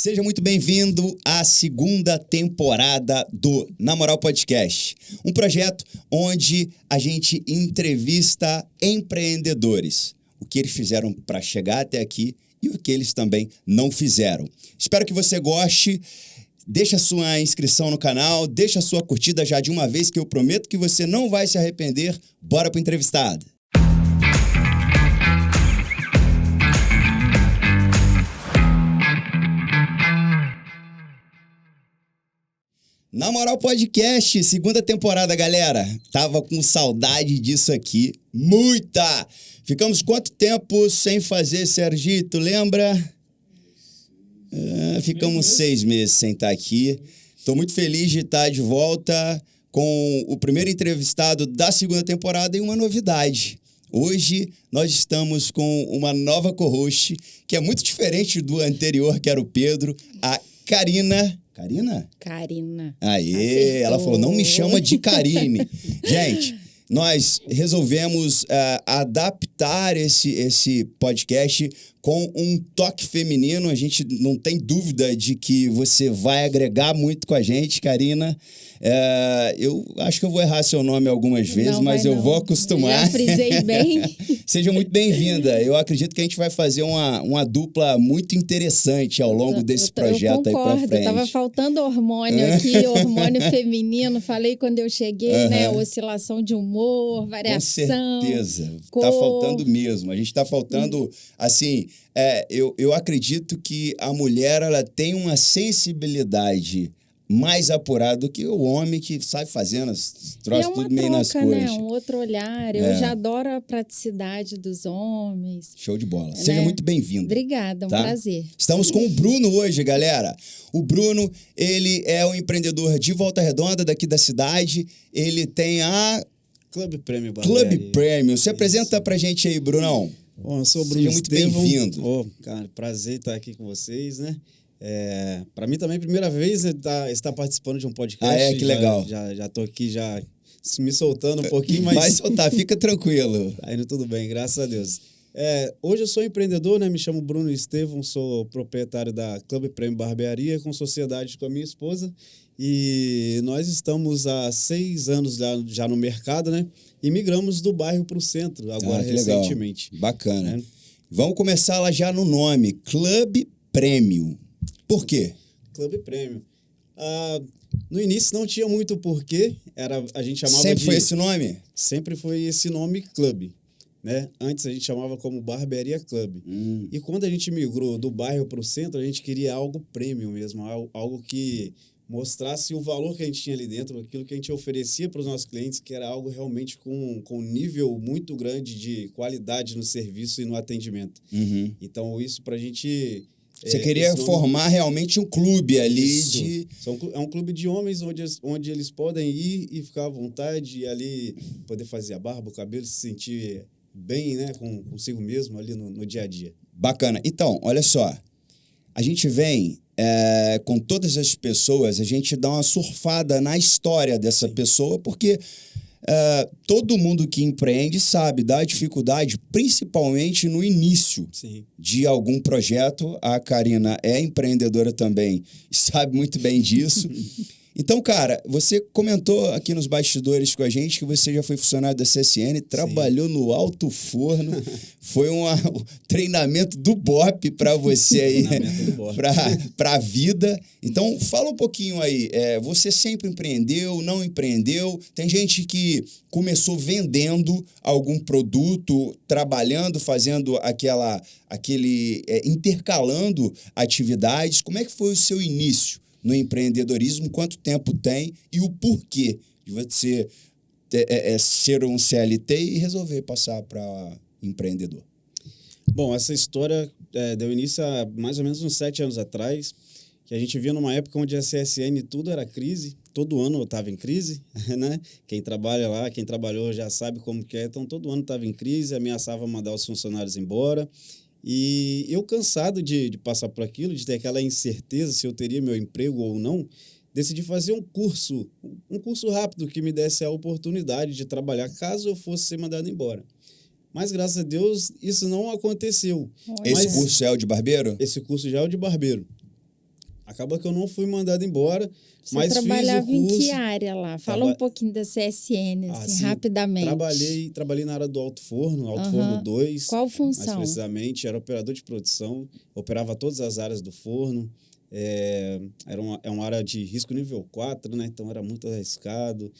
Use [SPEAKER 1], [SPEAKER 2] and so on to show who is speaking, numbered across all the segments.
[SPEAKER 1] Seja muito bem-vindo à segunda temporada do Na Moral Podcast, um projeto onde a gente entrevista empreendedores, o que eles fizeram para chegar até aqui e o que eles também não fizeram. Espero que você goste. Deixa a sua inscrição no canal, deixa a sua curtida já de uma vez, que eu prometo que você não vai se arrepender. Bora pro entrevistado. Na Moral Podcast, segunda temporada, galera. Tava com saudade disso aqui. Muita! Ficamos quanto tempo sem fazer, Sergito? Lembra? Ficamos 6 meses sem estar aqui. Estou muito feliz de estar de volta com o primeiro entrevistado da segunda temporada e uma novidade. Hoje nós estamos com uma nova co-host, que é muito diferente do anterior, que era o Pedro, a Karina. Karina? Aê, acertou. Ela falou, não me chama de Karine. Gente, nós resolvemos adaptar esse podcast com um toque feminino. A gente não tem dúvida de que você vai agregar muito com a gente, Karina. Eu acho que eu vou errar seu nome algumas vezes, não, mas eu vou acostumar.
[SPEAKER 2] Já frisei bem.
[SPEAKER 1] Seja muito bem-vinda. Eu acredito que a gente vai fazer uma dupla muito interessante ao longo desse projeto aí pra frente.
[SPEAKER 2] Tava faltando hormônio aqui, hormônio feminino. Falei quando eu cheguei, né? Oscilação de humor, variação.
[SPEAKER 1] Com certeza. Tá faltando mesmo. A gente tá faltando, assim, eu acredito que a mulher, ela tem uma sensibilidade mais apurado do que o homem, que sai fazendo os troços tudo meio nas coxas.
[SPEAKER 2] Né? Um outro olhar. Eu já adoro a praticidade dos homens.
[SPEAKER 1] Show de bola. Né? Seja muito bem-vindo.
[SPEAKER 2] Obrigada, um prazer.
[SPEAKER 1] Estamos com o Bruno hoje, galera. O Bruno, ele é um empreendedor de Volta Redonda, daqui da cidade. Ele tem a
[SPEAKER 3] Clube Prêmio Barbearia.
[SPEAKER 1] Clube Prêmio. Se apresenta pra gente aí, Brunão.
[SPEAKER 3] Bom, eu sou o Bruno.
[SPEAKER 1] Seja muito bem-vindo.
[SPEAKER 3] Cara, prazer estar aqui com vocês, né? Para mim também, primeira vez estar participando de um podcast.
[SPEAKER 1] Que legal.
[SPEAKER 3] Já tô aqui, já me soltando um pouquinho, mas...
[SPEAKER 1] Vai soltar, fica tranquilo.
[SPEAKER 3] Tá indo tudo bem, graças a Deus. Hoje eu sou empreendedor, né? Me chamo Bruno Estevão, sou proprietário da Clube Prêmio Barbearia, com sociedade com a minha esposa. E nós estamos há 6 anos já no mercado, né? E migramos do bairro para o centro, agora recentemente.
[SPEAKER 1] Legal. Bacana. Vamos começar lá já no nome, Clube Prêmio. Por quê?
[SPEAKER 3] Clube Prêmio. No início não tinha muito porquê, a gente chamava
[SPEAKER 1] Sempre foi esse nome?
[SPEAKER 3] Sempre foi esse nome, Clube. Né? Antes a gente chamava como Barbearia Club. E quando a gente migrou do bairro para o centro, a gente queria algo premium mesmo, algo que mostrasse o valor que a gente tinha ali dentro, aquilo que a gente oferecia para os nossos clientes, que era algo realmente com um nível muito grande de qualidade no serviço e no atendimento. Então, isso para a gente...
[SPEAKER 1] Você queria formar realmente um clube ali de...
[SPEAKER 3] É um clube de homens onde eles podem ir e ficar à vontade e ali poder fazer a barba, o cabelo, se sentir bem, né, consigo mesmo ali no dia a dia.
[SPEAKER 1] Bacana. Então, olha só, a gente vem com todas as pessoas, a gente dá uma surfada na história dessa pessoa, porque todo mundo que empreende sabe da dificuldade, principalmente no início de algum projeto. A Karina é empreendedora também e sabe muito bem disso. Então, cara, você comentou aqui nos bastidores com a gente que você já foi funcionário da CSN, trabalhou no alto forno, foi um treinamento do BOP para você aí, para a vida. Então, fala um pouquinho aí, você sempre empreendeu, não empreendeu? Tem gente que começou vendendo algum produto, trabalhando, fazendo intercalando atividades. Como é que foi o seu início no empreendedorismo? Quanto tempo tem e o porquê de você ser um CLT e resolver passar para empreendedor?
[SPEAKER 3] Bom, essa história deu início há mais ou menos uns 7 anos atrás, que a gente via numa época onde a CSN tudo era crise, todo ano estava em crise, né? Quem trabalha lá, quem trabalhou já sabe como que é, então todo ano estava em crise, ameaçava mandar os funcionários embora. E eu, cansado de passar por aquilo, de ter aquela incerteza se eu teria meu emprego ou não, decidi fazer um curso rápido que me desse a oportunidade de trabalhar caso eu fosse ser mandado embora. Mas, graças a Deus, isso não aconteceu.
[SPEAKER 1] Esse curso é o de barbeiro?
[SPEAKER 3] Esse curso já é o de barbeiro. Acaba que eu não fui mandado embora,
[SPEAKER 2] Você
[SPEAKER 3] mas
[SPEAKER 2] trabalhava
[SPEAKER 3] fiz o curso.
[SPEAKER 2] em que área lá? Fala um pouquinho da CSN, assim,
[SPEAKER 3] Sim,
[SPEAKER 2] rapidamente.
[SPEAKER 3] Trabalhei na área do alto forno 2.
[SPEAKER 2] Qual
[SPEAKER 3] Mais
[SPEAKER 2] função?
[SPEAKER 3] precisamente, era operador de produção, operava todas as áreas do forno. É uma área de risco nível 4, né? Então era muito arriscado.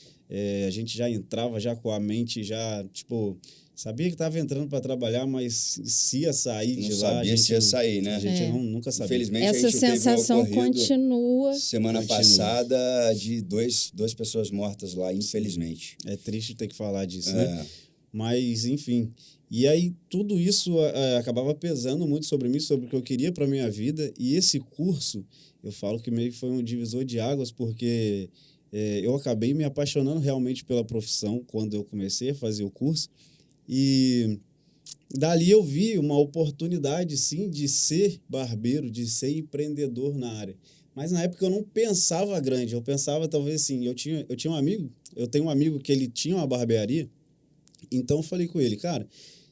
[SPEAKER 3] A gente já entrava já com a mente já, tipo, sabia que estava entrando para trabalhar, mas se ia sair de lá,
[SPEAKER 1] sabia se ia sair, né?
[SPEAKER 3] A gente nunca sabia.
[SPEAKER 1] Infelizmente,
[SPEAKER 2] Essa
[SPEAKER 1] a gente teve um
[SPEAKER 2] sensação
[SPEAKER 1] ocorrido
[SPEAKER 2] continua.
[SPEAKER 1] semana passada de duas pessoas mortas lá, infelizmente.
[SPEAKER 3] É triste ter que falar disso, né? Mas, enfim. E aí, tudo isso acabava pesando muito sobre mim, sobre o que eu queria para minha vida. E esse curso, eu falo que meio que foi um divisor de águas, porque eu acabei me apaixonando realmente pela profissão quando eu comecei a fazer o curso. E dali eu vi uma oportunidade, sim, de ser barbeiro, de ser empreendedor na área. Mas na época eu não pensava grande, eu pensava talvez assim, eu tinha eu tenho um amigo que ele tinha uma barbearia, então eu falei com ele, cara,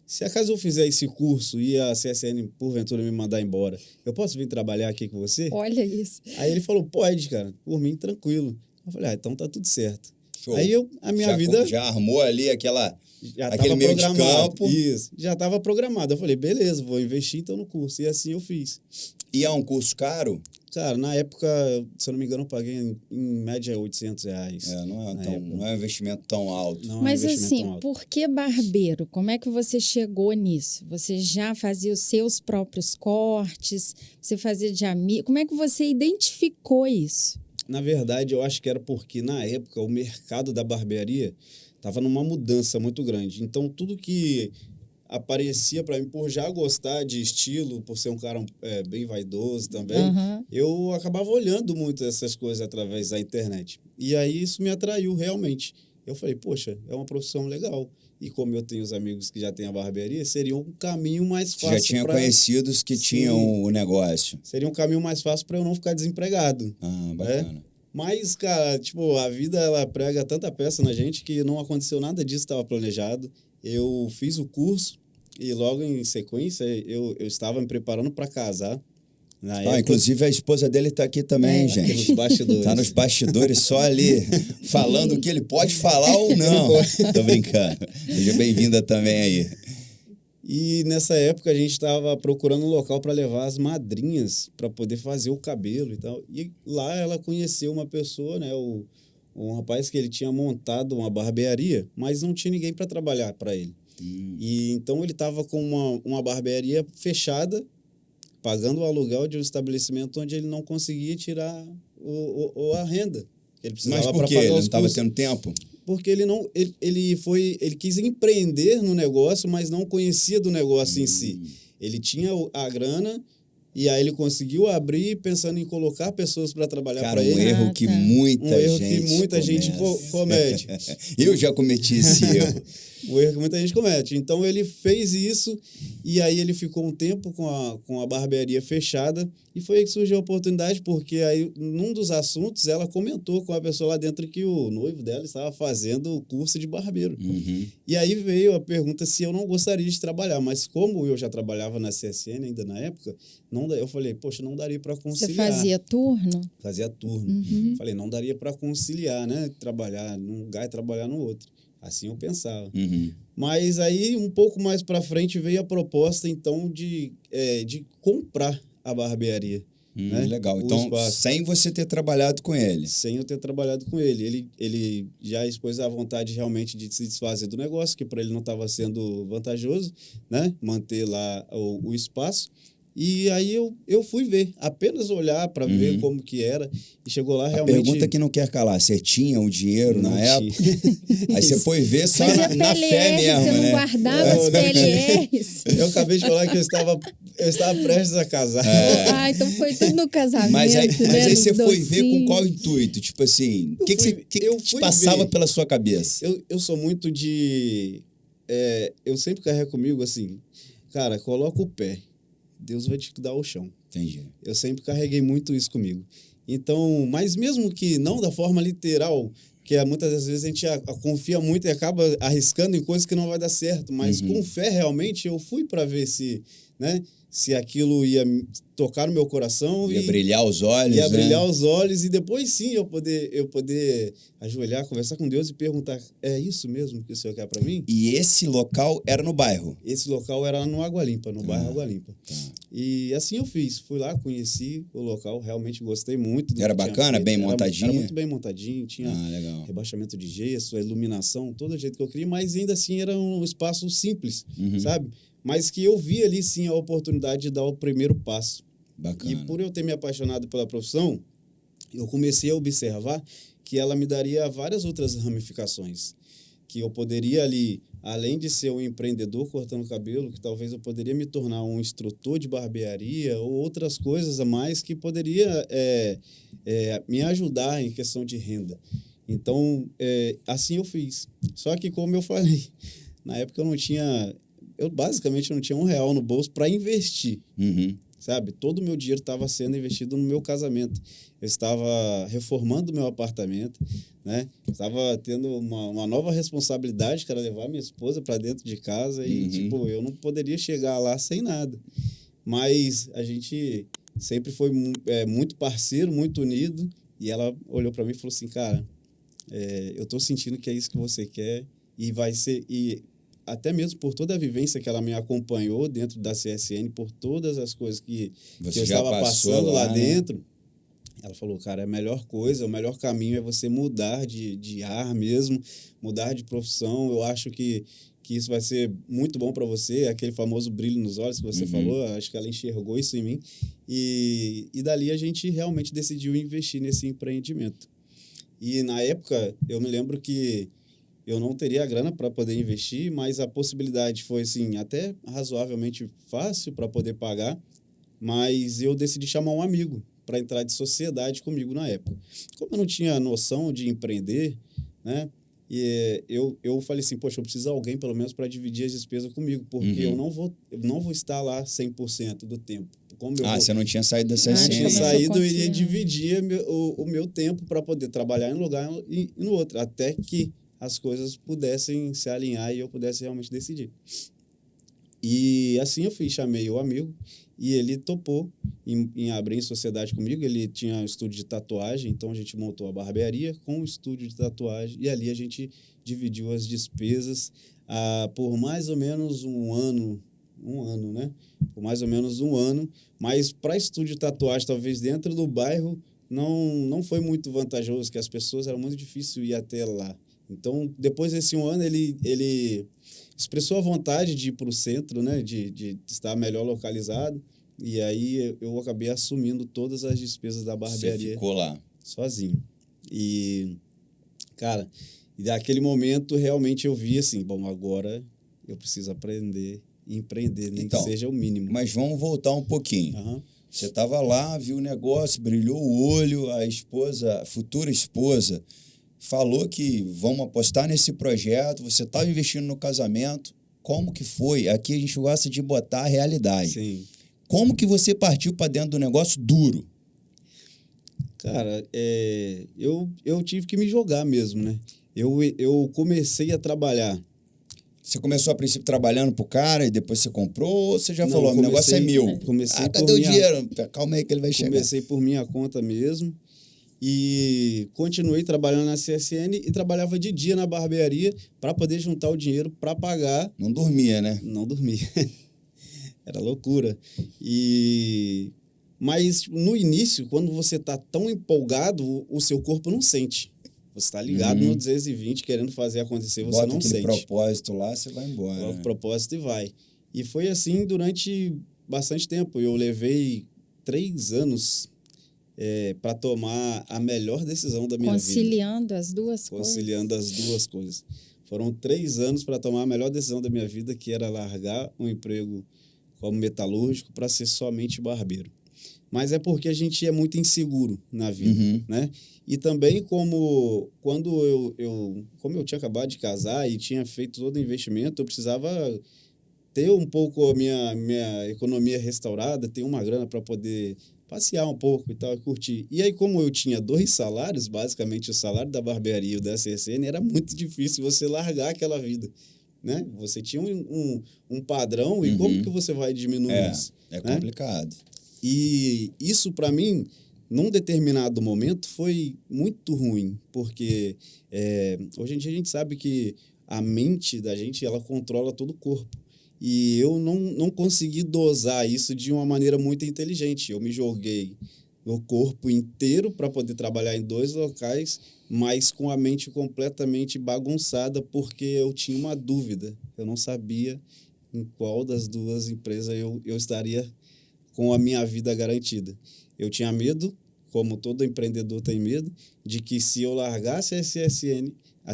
[SPEAKER 3] se acaso eu fizer esse curso e a CSN porventura me mandar embora, eu posso vir trabalhar aqui com você?
[SPEAKER 2] Olha isso.
[SPEAKER 3] Aí ele falou, pode, cara, por mim tranquilo. Eu falei, então tá tudo certo.
[SPEAKER 1] Show.
[SPEAKER 3] Aí a minha vida...
[SPEAKER 1] Já armou ali aquele
[SPEAKER 3] tava
[SPEAKER 1] meio de campo.
[SPEAKER 3] Isso, já estava programado. Eu falei, beleza, vou investir então no curso. E assim eu fiz.
[SPEAKER 1] E é um curso caro?
[SPEAKER 3] Cara, na época, se eu não me engano, eu paguei em média R$800.
[SPEAKER 1] Não é um investimento tão alto.
[SPEAKER 2] Mas assim, por que barbeiro? Como é que você chegou nisso? Você já fazia os seus próprios cortes? Você fazia de amigo? Como é que você identificou isso?
[SPEAKER 3] Na verdade, eu acho que era porque, na época, o mercado da barbearia estava numa mudança muito grande. Então, tudo que aparecia para mim, por já gostar de estilo, por ser um cara bem vaidoso também, eu acabava olhando muito essas coisas através da internet. E aí, isso me atraiu realmente. Eu falei, poxa, é uma profissão legal. E como eu tenho os amigos que já têm a barbearia, seria um caminho mais fácil.
[SPEAKER 1] Já tinha conhecidos que tinham o negócio.
[SPEAKER 3] Seria um caminho mais fácil para eu não ficar desempregado.
[SPEAKER 1] Ah, bacana.
[SPEAKER 3] Mas, cara, tipo, a vida, ela prega tanta peça na gente que não aconteceu nada disso, estava planejado. Eu fiz o curso e logo em sequência eu estava me preparando para casar.
[SPEAKER 1] Inclusive a esposa dele está aqui também, gente.
[SPEAKER 3] Nos bastidores.
[SPEAKER 1] Está nos bastidores só ali, falando o que ele pode falar ou não. Tô brincando. Seja bem-vinda também aí.
[SPEAKER 3] E nessa época a gente estava procurando um local para levar as madrinhas para poder fazer o cabelo e tal. E lá ela conheceu uma pessoa, né, um rapaz que ele tinha montado uma barbearia, mas não tinha ninguém para trabalhar para ele. E então ele estava com uma barbearia fechada, pagando o aluguel de um estabelecimento onde ele não conseguia tirar a renda que ele precisava.
[SPEAKER 1] Mas por quê? Ele não estava tendo tempo?
[SPEAKER 3] Porque ele quis empreender no negócio, mas não conhecia do negócio em si. Ele tinha a grana e aí ele conseguiu abrir pensando em colocar pessoas para trabalhar para ele.
[SPEAKER 1] Um erro que muita gente
[SPEAKER 3] comete.
[SPEAKER 1] Eu já cometi esse erro.
[SPEAKER 3] O erro que muita gente comete. Então, ele fez isso e aí ele ficou um tempo com a barbearia fechada e foi aí que surgiu a oportunidade, porque aí, num dos assuntos, ela comentou com a pessoa lá dentro que o noivo dela estava fazendo o curso de barbeiro. E aí veio a pergunta se eu não gostaria de trabalhar, mas como eu já trabalhava na CSN ainda na época, eu falei, poxa, não daria para conciliar.
[SPEAKER 2] Você fazia turno?
[SPEAKER 3] Fazia turno. Falei, não daria para conciliar, né? Trabalhar num lugar e trabalhar no outro. Assim eu pensava. Mas aí, um pouco mais para frente, veio a proposta, então, de comprar a barbearia. Né?
[SPEAKER 1] Legal. Então, sem você ter trabalhado com ele.
[SPEAKER 3] Sem eu ter trabalhado com ele. Ele já expôs a vontade realmente de se desfazer do negócio, que para ele não estava sendo vantajoso, né? Manter lá o espaço. E aí eu fui ver, apenas olhar para ver como que era, e chegou lá realmente...
[SPEAKER 1] A pergunta que não quer calar, você tinha o dinheiro na época? Aí você foi ver só na fé mesmo,
[SPEAKER 2] você não guardava as PLRs?
[SPEAKER 3] Eu acabei de falar que eu estava prestes a casar.
[SPEAKER 2] Então foi tudo no casamento.
[SPEAKER 1] Mas aí você foi ver com qual
[SPEAKER 2] docinhos.
[SPEAKER 1] intuito? Tipo assim, o que te passava pela sua cabeça?
[SPEAKER 3] Eu sou muito de... eu sempre carrego comigo assim, cara, coloca o pé. Deus vai te dar o chão.
[SPEAKER 1] Entendi.
[SPEAKER 3] Eu sempre carreguei muito isso comigo. Então, mas mesmo que não da forma literal, que muitas das vezes a gente confia muito e acaba arriscando em coisas que não vai dar certo, mas com fé realmente eu fui para ver se se aquilo ia tocar no meu coração.
[SPEAKER 1] Ia brilhar os olhos,
[SPEAKER 3] ia brilhar
[SPEAKER 1] né?
[SPEAKER 3] os olhos, e depois sim eu poder ajoelhar, conversar com Deus e perguntar, é isso mesmo que o Senhor quer para mim?
[SPEAKER 1] E esse local era no bairro?
[SPEAKER 3] Esse local era no Água Limpa, no bairro Água Limpa.
[SPEAKER 1] Tá.
[SPEAKER 3] E assim eu fiz. Fui lá, conheci o local, realmente gostei muito.
[SPEAKER 1] Era bacana, bem montadinho?
[SPEAKER 3] Era muito bem montadinho, tinha
[SPEAKER 1] legal.
[SPEAKER 3] rebaixamento de gesso, a iluminação, todo o jeito que eu queria, mas ainda assim era um espaço simples, sabe? Mas que eu vi ali sim a oportunidade de dar o primeiro passo.
[SPEAKER 1] Bacana.
[SPEAKER 3] E por eu ter me apaixonado pela profissão, eu comecei a observar que ela me daria várias outras ramificações. Que eu poderia ali, além de ser um empreendedor cortando cabelo, que talvez eu poderia me tornar um instrutor de barbearia ou outras coisas a mais que poderia me ajudar em questão de renda. Então, assim eu fiz. Só que, como eu falei, na época eu basicamente não tinha R$1 no bolso para investir. Sabe? Todo o meu dinheiro estava sendo investido no meu casamento. Eu estava reformando meu apartamento, né? Estava tendo uma nova responsabilidade, que era levar minha esposa para dentro de casa e, tipo, eu não poderia chegar lá sem nada. Mas a gente sempre foi muito parceiro, muito unido, e ela olhou para mim e falou assim, cara, eu estou sentindo que é isso que você quer e vai ser... até mesmo por toda a vivência que ela me acompanhou dentro da CSN, por todas as coisas que eu estava passando lá dentro, ela falou, cara, a melhor coisa, o melhor caminho é você mudar de ar mesmo, mudar de profissão. Eu acho que isso vai ser muito bom para você, aquele famoso brilho nos olhos que você falou, acho que ela enxergou isso em mim. E dali a gente realmente decidiu investir nesse empreendimento. E na época, eu me lembro que eu não teria a grana para poder investir, mas a possibilidade foi, assim, até razoavelmente fácil para poder pagar, mas eu decidi chamar um amigo para entrar de sociedade comigo na época. Como eu não tinha noção de empreender, né, e eu falei assim, poxa, eu preciso de alguém, pelo menos, para dividir as despesas comigo, porque eu não vou estar lá 100% do tempo.
[SPEAKER 1] Você não tinha saído da CSN?
[SPEAKER 3] Não tinha saído, eu iria dividir o meu tempo para poder trabalhar em um lugar e no outro, até que as coisas pudessem se alinhar e eu pudesse realmente decidir. E assim eu fiz, chamei o amigo e ele topou em abrir em sociedade comigo. Ele tinha um estúdio de tatuagem, então a gente montou a barbearia com o estúdio de tatuagem e ali a gente dividiu as despesas por mais ou menos um ano, né? Por mais ou menos um ano, mas para estúdio de tatuagem, talvez dentro do bairro, não foi muito vantajoso, que as pessoas, era muito difícil ir até lá. Então, depois desse um ano, ele expressou a vontade de ir para o centro, né? De estar melhor localizado. E aí eu acabei assumindo todas as despesas da barbearia.
[SPEAKER 1] Você ficou lá?
[SPEAKER 3] Sozinho. E, cara, daquele momento realmente eu vi assim, bom, agora eu preciso aprender e empreender, nem que seja o mínimo.
[SPEAKER 1] Mas vamos voltar um pouquinho. Você estava lá, viu o negócio, brilhou o olho, a futura esposa, falou que vamos apostar nesse projeto, você estava investindo no casamento. Como que foi? Aqui a gente gosta de botar a realidade.
[SPEAKER 3] Sim.
[SPEAKER 1] Como que você partiu para dentro do negócio duro?
[SPEAKER 3] Cara, eu tive que me jogar mesmo, né? Eu comecei a trabalhar.
[SPEAKER 1] Você começou a princípio trabalhando pro cara e depois você comprou, ou você já falou, o
[SPEAKER 3] comecei,
[SPEAKER 1] negócio é meu?
[SPEAKER 3] Comecei
[SPEAKER 1] cadê o dinheiro? Calma aí que ele vai chegar.
[SPEAKER 3] Comecei por minha conta mesmo e continuei trabalhando na CSN e trabalhava de dia na barbearia para poder juntar o dinheiro para pagar.
[SPEAKER 1] Não dormia, né?
[SPEAKER 3] Não dormia. Era loucura. Mas no início, quando você está tão empolgado, o seu corpo não sente. Você está ligado no 220, querendo fazer acontecer, você
[SPEAKER 1] Bota
[SPEAKER 3] não
[SPEAKER 1] aquele
[SPEAKER 3] sente.
[SPEAKER 1] propósito lá, você vai embora.
[SPEAKER 3] Coloca o propósito e vai. E foi assim durante bastante tempo. Eu levei 3 anos para tomar a melhor decisão da minha vida.
[SPEAKER 2] Conciliando as duas coisas.
[SPEAKER 3] Conciliando as duas coisas. Foram 3 anos para tomar a melhor decisão da minha vida, que era largar um emprego como metalúrgico para ser somente barbeiro. Mas é porque a gente é muito inseguro na vida, né? E também como eu tinha acabado de casar e tinha feito todo o investimento, eu precisava ter um pouco a minha economia restaurada, ter uma grana para poder passear um pouco e tal, e curtir. E aí, como eu tinha 2 salários, basicamente o salário da barbearia e o da CSN, era muito difícil você largar aquela vida. né? Você tinha um padrão e como que você vai diminuir isso?
[SPEAKER 1] É
[SPEAKER 3] né?
[SPEAKER 1] complicado.
[SPEAKER 3] E isso, para mim, num determinado momento, foi muito ruim, porque hoje em dia a gente sabe que a mente da gente, ela controla todo o corpo. E eu não consegui dosar isso de uma maneira muito inteligente. Eu me joguei no corpo inteiro para poder trabalhar em 2 locais, mas com a mente completamente bagunçada, porque eu tinha uma dúvida. Eu não sabia em qual das 2 empresas eu estaria com a minha vida garantida. Eu tinha medo, como todo empreendedor tem medo, de que se eu largasse a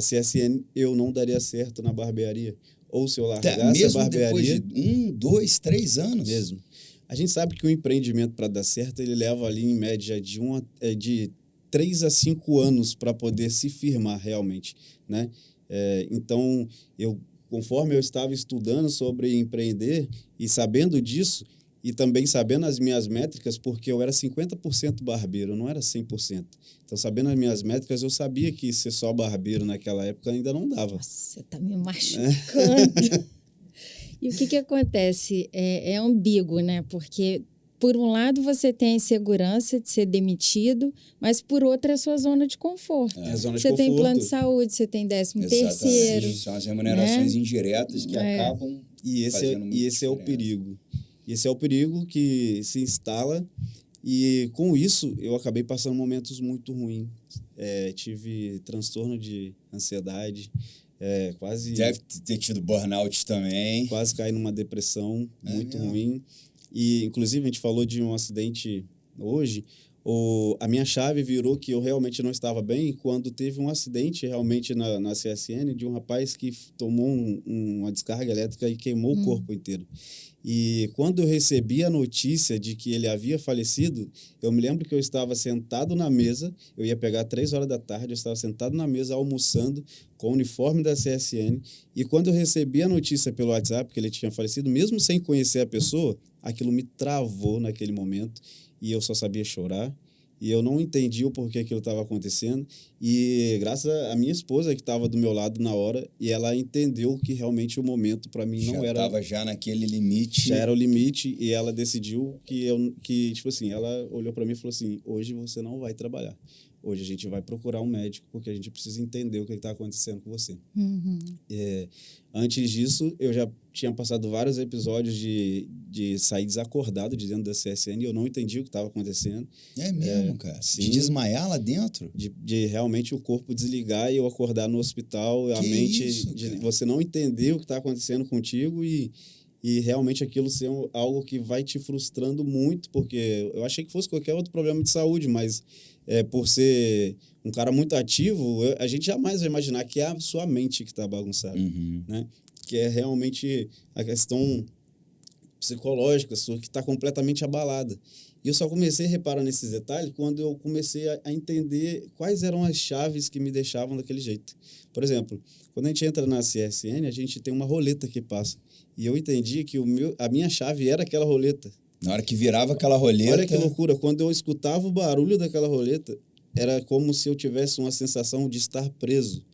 [SPEAKER 3] CSN eu não daria certo na barbearia. Ou se eu largasse
[SPEAKER 1] Mesmo
[SPEAKER 3] a barbearia...
[SPEAKER 1] depois de 1, 2, 3 anos?
[SPEAKER 3] Mesmo. A gente sabe que o empreendimento, para dar certo, ele leva ali, em média, de 3 a 5 anos para poder se firmar realmente, né? Então, conforme eu estava estudando sobre empreender e sabendo disso, e também sabendo as minhas métricas, porque eu era 50% barbeiro, eu não era 100%. Então, sabendo as minhas métricas, eu sabia que ser só barbeiro naquela época ainda não dava.
[SPEAKER 2] Nossa, você tá me machucando. E o que acontece? É ambíguo, né? Porque, por um lado, você tem a insegurança de ser demitido, mas, por outro, é a sua zona de conforto.
[SPEAKER 3] É a zona de
[SPEAKER 2] Você tem
[SPEAKER 3] conforto.
[SPEAKER 2] plano de saúde, você tem 13º.
[SPEAKER 1] São as remunerações
[SPEAKER 2] né?
[SPEAKER 1] indiretas que acabam fazendo muito
[SPEAKER 3] esse é o perigo. Esse é o perigo que se instala e, com isso, eu acabei passando momentos muito ruins. Tive transtorno de ansiedade, quase...
[SPEAKER 1] Deve ter tido burnout também.
[SPEAKER 3] Quase caí numa depressão muito ruim. E, inclusive, a gente falou de um acidente hoje. A minha chave virou que eu realmente não estava bem quando teve um acidente realmente na CSN de um rapaz que tomou uma descarga elétrica e queimou o corpo inteiro. E quando eu recebi a notícia de que ele havia falecido, eu me lembro que eu estava sentado na mesa, eu ia pegar 3 horas da tarde, eu estava sentado na mesa almoçando com o uniforme da CSN, e quando eu recebi a notícia pelo WhatsApp que ele tinha falecido, mesmo sem conhecer a pessoa, aquilo me travou naquele momento, e eu só sabia chorar. E eu não entendi o porquê aquilo estava acontecendo. E graças à minha esposa, que estava do meu lado na hora, e ela entendeu que realmente o momento para mim não era...
[SPEAKER 1] Já estava já naquele limite.
[SPEAKER 3] Já era o limite, e ela decidiu que tipo assim, ela olhou para mim e falou assim, hoje você não vai trabalhar. Hoje a gente vai procurar um médico, porque a gente precisa entender o que está acontecendo com você. Antes disso, eu já tinha passado vários episódios de sair desacordado de dentro da CSN e eu não entendi o que estava acontecendo.
[SPEAKER 1] É mesmo, cara?
[SPEAKER 3] Sim.
[SPEAKER 1] De desmaiar lá dentro?
[SPEAKER 3] De realmente o corpo desligar e eu acordar no hospital,
[SPEAKER 1] Que
[SPEAKER 3] a mente
[SPEAKER 1] isso,
[SPEAKER 3] de
[SPEAKER 1] cara?
[SPEAKER 3] você não entender o que está acontecendo contigo e realmente aquilo ser algo que vai te frustrando muito, porque eu achei que fosse qualquer outro problema de saúde, mas por ser um cara muito ativo, a gente jamais vai imaginar que é a sua mente que está bagunçada, né? Que é realmente a questão psicológica sua que está completamente abalada. E eu só comecei a reparar nesses detalhes quando eu comecei a entender quais eram as chaves que me deixavam daquele jeito. Por exemplo, quando a gente entra na CSN, a gente tem uma roleta que passa. E eu entendi que a minha chave era aquela roleta.
[SPEAKER 1] Na hora que virava aquela roleta...
[SPEAKER 3] Olha que loucura. Quando eu escutava o barulho daquela roleta, era como se eu tivesse uma sensação de estar preso.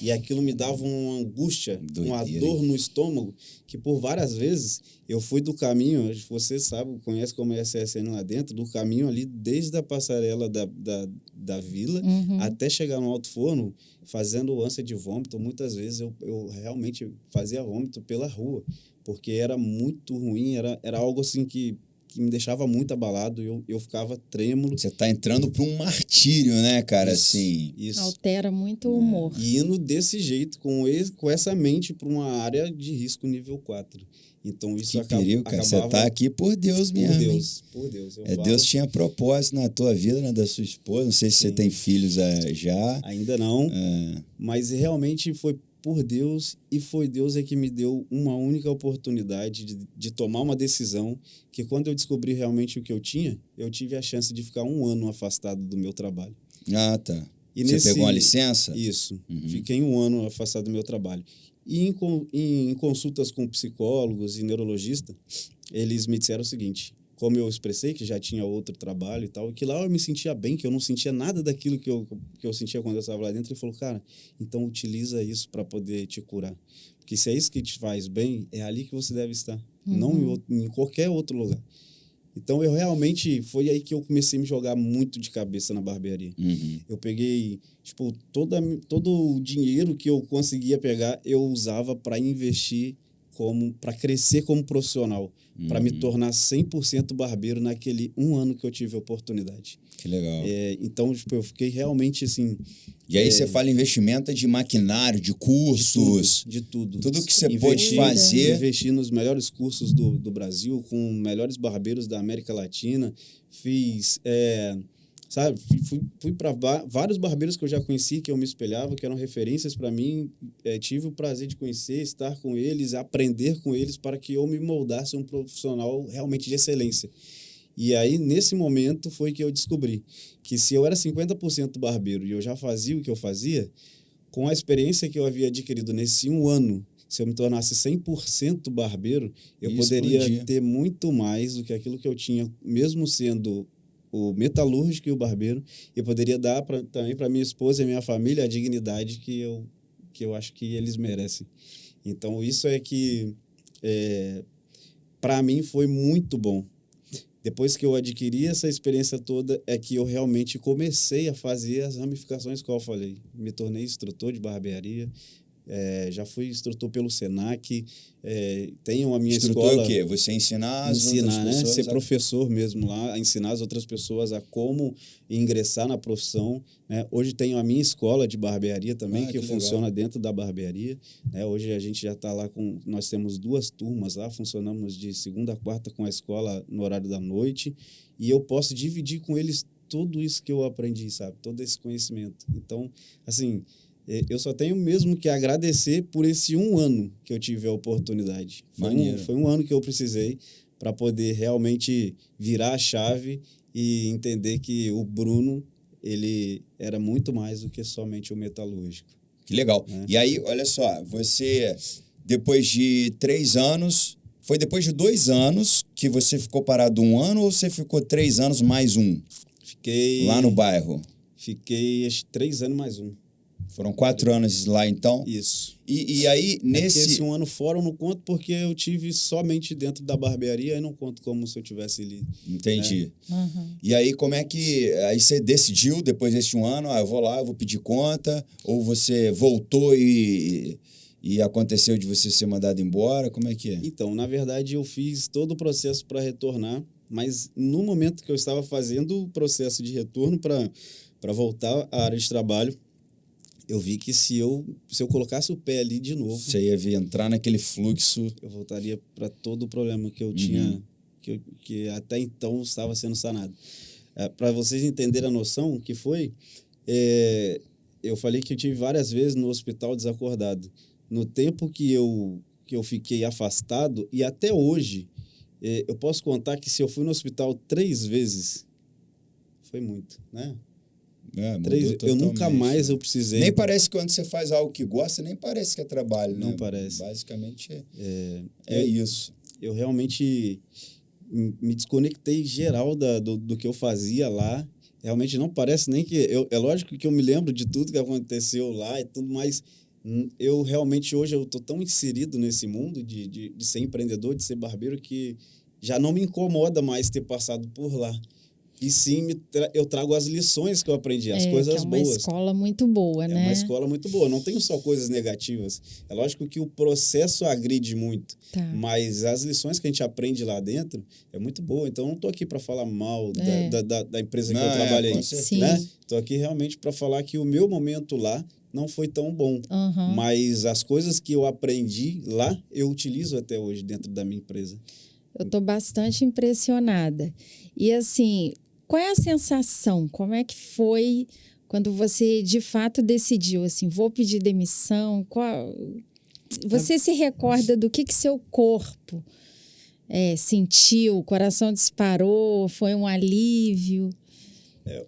[SPEAKER 3] E aquilo me dava uma angústia, uma dor no estômago, que por várias vezes eu fui do caminho, você sabe, conhece como é a CSN lá dentro, do caminho ali desde a passarela da vila até chegar no Alto Forno, fazendo ânsia de vômito. Muitas vezes eu realmente fazia vômito pela rua, porque era muito ruim, era algo assim que me deixava muito abalado, eu ficava trêmulo.
[SPEAKER 1] Você tá entrando para um martírio, né, cara?
[SPEAKER 3] Isso.
[SPEAKER 2] Altera muito o humor.
[SPEAKER 3] E indo desse jeito, com essa mente, para uma área de risco nível 4. Então, isso
[SPEAKER 1] perigo, cara. Você tá aqui por Deus mesmo.
[SPEAKER 3] Por Deus.
[SPEAKER 1] Deus tinha propósito na tua vida, na da sua esposa. Não sei se você tem filhos já.
[SPEAKER 3] Ainda não. Mas realmente foi por Deus, e foi Deus que me deu uma única oportunidade de tomar uma decisão, que quando eu descobri realmente o que eu tinha, eu tive a chance de ficar 1 ano afastado do meu trabalho.
[SPEAKER 1] Ah, tá.
[SPEAKER 3] E
[SPEAKER 1] você pegou uma licença?
[SPEAKER 3] Isso. Fiquei 1 ano afastado do meu trabalho. E em consultas com psicólogos e neurologistas, eles me disseram o seguinte: como eu expressei, que já tinha outro trabalho e tal, que lá eu me sentia bem, que eu não sentia nada daquilo que eu sentia quando eu estava lá dentro. Ele falou, cara, então utiliza isso para poder te curar. Porque se é isso que te faz bem, é ali que você deve estar, não em qualquer outro lugar. Então, eu realmente... Foi aí que eu comecei a me jogar muito de cabeça na barbearia. Eu peguei, tipo, todo o dinheiro que eu conseguia pegar, eu usava para investir, para crescer como profissional, para me tornar 100% barbeiro naquele 1 ano que eu tive a oportunidade.
[SPEAKER 1] Que legal.
[SPEAKER 3] Então, tipo, eu fiquei realmente assim...
[SPEAKER 1] E aí você fala investimento de maquinário, de cursos.
[SPEAKER 3] De tudo.
[SPEAKER 1] Tudo que você pode fazer.
[SPEAKER 3] Investir nos melhores cursos do Brasil, com melhores barbeiros da América Latina. Fiz... sabe, fui para vários barbeiros que eu já conheci, que eu me espelhava, que eram referências para mim. Tive o prazer de conhecer, estar com eles, aprender com eles, para que eu me moldasse um profissional realmente de excelência. E aí, nesse momento, foi que eu descobri que se eu era 50% barbeiro e eu já fazia o que eu fazia, com a experiência que eu havia adquirido nesse 1 ano, se eu me tornasse 100% barbeiro, eu poderia ter muito mais do que aquilo que eu tinha, mesmo sendo o metalúrgico e o barbeiro, eu poderia dar também para minha esposa e minha família a dignidade que eu acho que eles merecem. Então, isso é que, para mim, foi muito bom. Depois que eu adquiri essa experiência toda, é que eu realmente comecei a fazer as ramificações que eu falei. Me tornei instrutor de barbearia, já fui instrutor pelo Senac, tenho a minha
[SPEAKER 1] instrutor
[SPEAKER 3] escola...
[SPEAKER 1] Instrutor o quê? Você ensinar as outras
[SPEAKER 3] né?
[SPEAKER 1] pessoas?
[SPEAKER 3] Ser professor mesmo lá, a ensinar as outras pessoas a como ingressar na profissão. Né? Hoje tenho a minha escola de barbearia também, que funciona dentro da barbearia. Né? Hoje a gente já está lá com... Nós temos 2 turmas lá, funcionamos de segunda a quarta com a escola no horário da noite, e eu posso dividir com eles tudo isso que eu aprendi, sabe? Todo esse conhecimento. Então, assim... Eu só tenho mesmo que agradecer por esse 1 ano que eu tive a oportunidade. Foi um ano que eu precisei para poder realmente virar a chave e entender que o Bruno, ele era muito mais do que somente o metalúrgico.
[SPEAKER 1] Que legal. E aí, olha só, você, depois de 3 anos... Foi depois de 2 anos que você ficou parado 1 ano ou você ficou 3 anos mais 1?
[SPEAKER 3] Fiquei...
[SPEAKER 1] Lá no bairro?
[SPEAKER 3] Fiquei 3 anos mais 1.
[SPEAKER 1] Foram 4 anos lá, então?
[SPEAKER 3] Isso.
[SPEAKER 1] E aí, nesse...
[SPEAKER 3] esse 1 ano fora eu não conto porque eu tive somente dentro da barbearia e não conto como se eu tivesse ali.
[SPEAKER 1] Entendi.
[SPEAKER 2] Né?
[SPEAKER 1] E aí, como é que... Aí você decidiu, depois desse 1 ano, eu vou lá, eu vou pedir conta, ou você voltou e aconteceu de você ser mandado embora? Como é que é?
[SPEAKER 3] Então, na verdade, eu fiz todo o processo para retornar, mas no momento que eu estava fazendo o processo de retorno para voltar à área de trabalho, eu vi que se eu colocasse o pé ali de novo...
[SPEAKER 1] Você ia entrar naquele fluxo...
[SPEAKER 3] Eu voltaria para todo o problema que eu tinha, que até então estava sendo sanado. Para vocês entenderem a noção que foi, eu falei que eu tive várias vezes no hospital desacordado. No tempo que eu fiquei afastado, e até hoje, eu posso contar que se eu fui no hospital 3 vezes, foi muito, né? 3, eu nunca mais eu precisei...
[SPEAKER 1] Nem parece que quando você faz algo que gosta, nem parece que é trabalho, né?
[SPEAKER 3] Não parece.
[SPEAKER 1] Basicamente é isso.
[SPEAKER 3] Eu realmente me desconectei geral do que eu fazia lá. Realmente não parece nem que... É lógico que eu me lembro de tudo que aconteceu lá e tudo, mas eu realmente hoje eu tô tão inserido nesse mundo de ser empreendedor, de ser barbeiro, que já não me incomoda mais ter passado por lá. E sim, eu trago as lições que eu aprendi, as coisas boas.
[SPEAKER 2] É uma escola muito boa, né?
[SPEAKER 3] É uma escola muito boa. Não tenho só coisas negativas. É lógico que o processo agride muito, mas as lições que a gente aprende lá dentro é muito boa. Então, eu não estou aqui para falar mal da empresa que eu trabalhei. Né? Estou aqui realmente para falar que o meu momento lá não foi tão bom. Mas as coisas que eu aprendi lá, eu utilizo até hoje dentro da minha empresa.
[SPEAKER 2] Eu estou bastante impressionada. E assim... Qual é a sensação? Como é que foi quando você, de fato, decidiu, assim, vou pedir demissão? Você se recorda do que seu corpo sentiu? O coração disparou? Foi um alívio?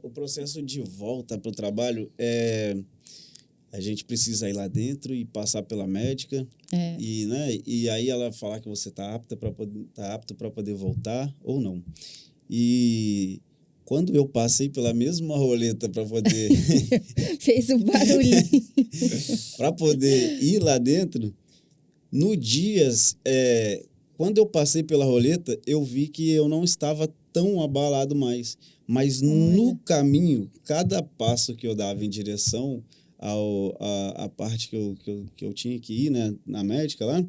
[SPEAKER 3] O processo de volta para o trabalho, a gente precisa ir lá dentro e passar pela médica. E, né, e aí ela falar que você está apto para poder voltar ou não. E quando eu passei pela mesma roleta para poder...
[SPEAKER 2] Fez o barulhinho.
[SPEAKER 3] para poder ir lá dentro, no dias... quando eu passei pela roleta, eu vi que eu não estava tão abalado mais. Mas no caminho, cada passo que eu dava em direção à parte que eu tinha que ir, né, na médica lá,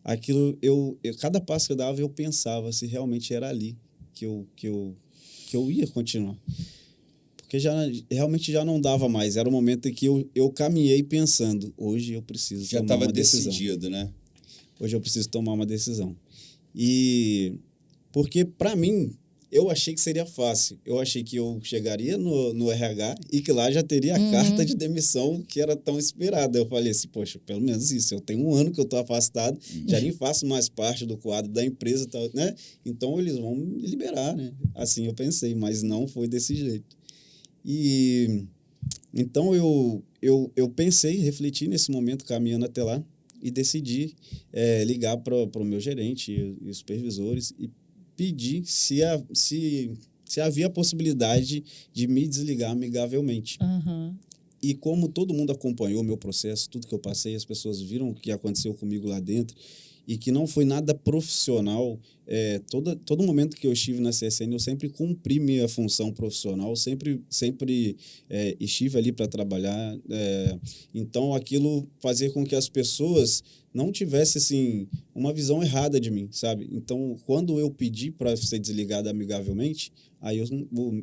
[SPEAKER 3] aquilo, cada passo que eu dava, eu pensava se realmente era ali que eu ia continuar. Porque realmente já não dava mais. Era o momento em que eu caminhei pensando, hoje eu preciso tomar uma decisão.
[SPEAKER 1] Já estava decidido, né?
[SPEAKER 3] Hoje eu preciso tomar uma decisão. E porque, para mim, eu achei que seria fácil. Eu achei que eu chegaria no RH e que lá já teria a carta de demissão que era tão esperada. Eu falei assim, poxa, pelo menos isso. Eu tenho 1 ano que eu estou afastado, já nem faço mais parte do quadro da empresa, né? Então, eles vão me liberar, né? Assim eu pensei, mas não foi desse jeito. E então, eu pensei, refleti nesse momento, caminhando até lá, e decidi ligar para o meu gerente e os supervisores e pedir se havia a possibilidade de me desligar amigavelmente.
[SPEAKER 2] Uhum.
[SPEAKER 3] E como todo mundo acompanhou o meu processo, tudo que eu passei, as pessoas viram o que aconteceu comigo lá dentro e que não foi nada profissional. Todo momento que eu estive na CSN, eu sempre cumpri minha função profissional, sempre estive ali para trabalhar. Então, aquilo fazia com que as pessoas não tivessem assim, uma visão errada de mim, sabe? Então, quando eu pedi para ser desligado amigavelmente, aí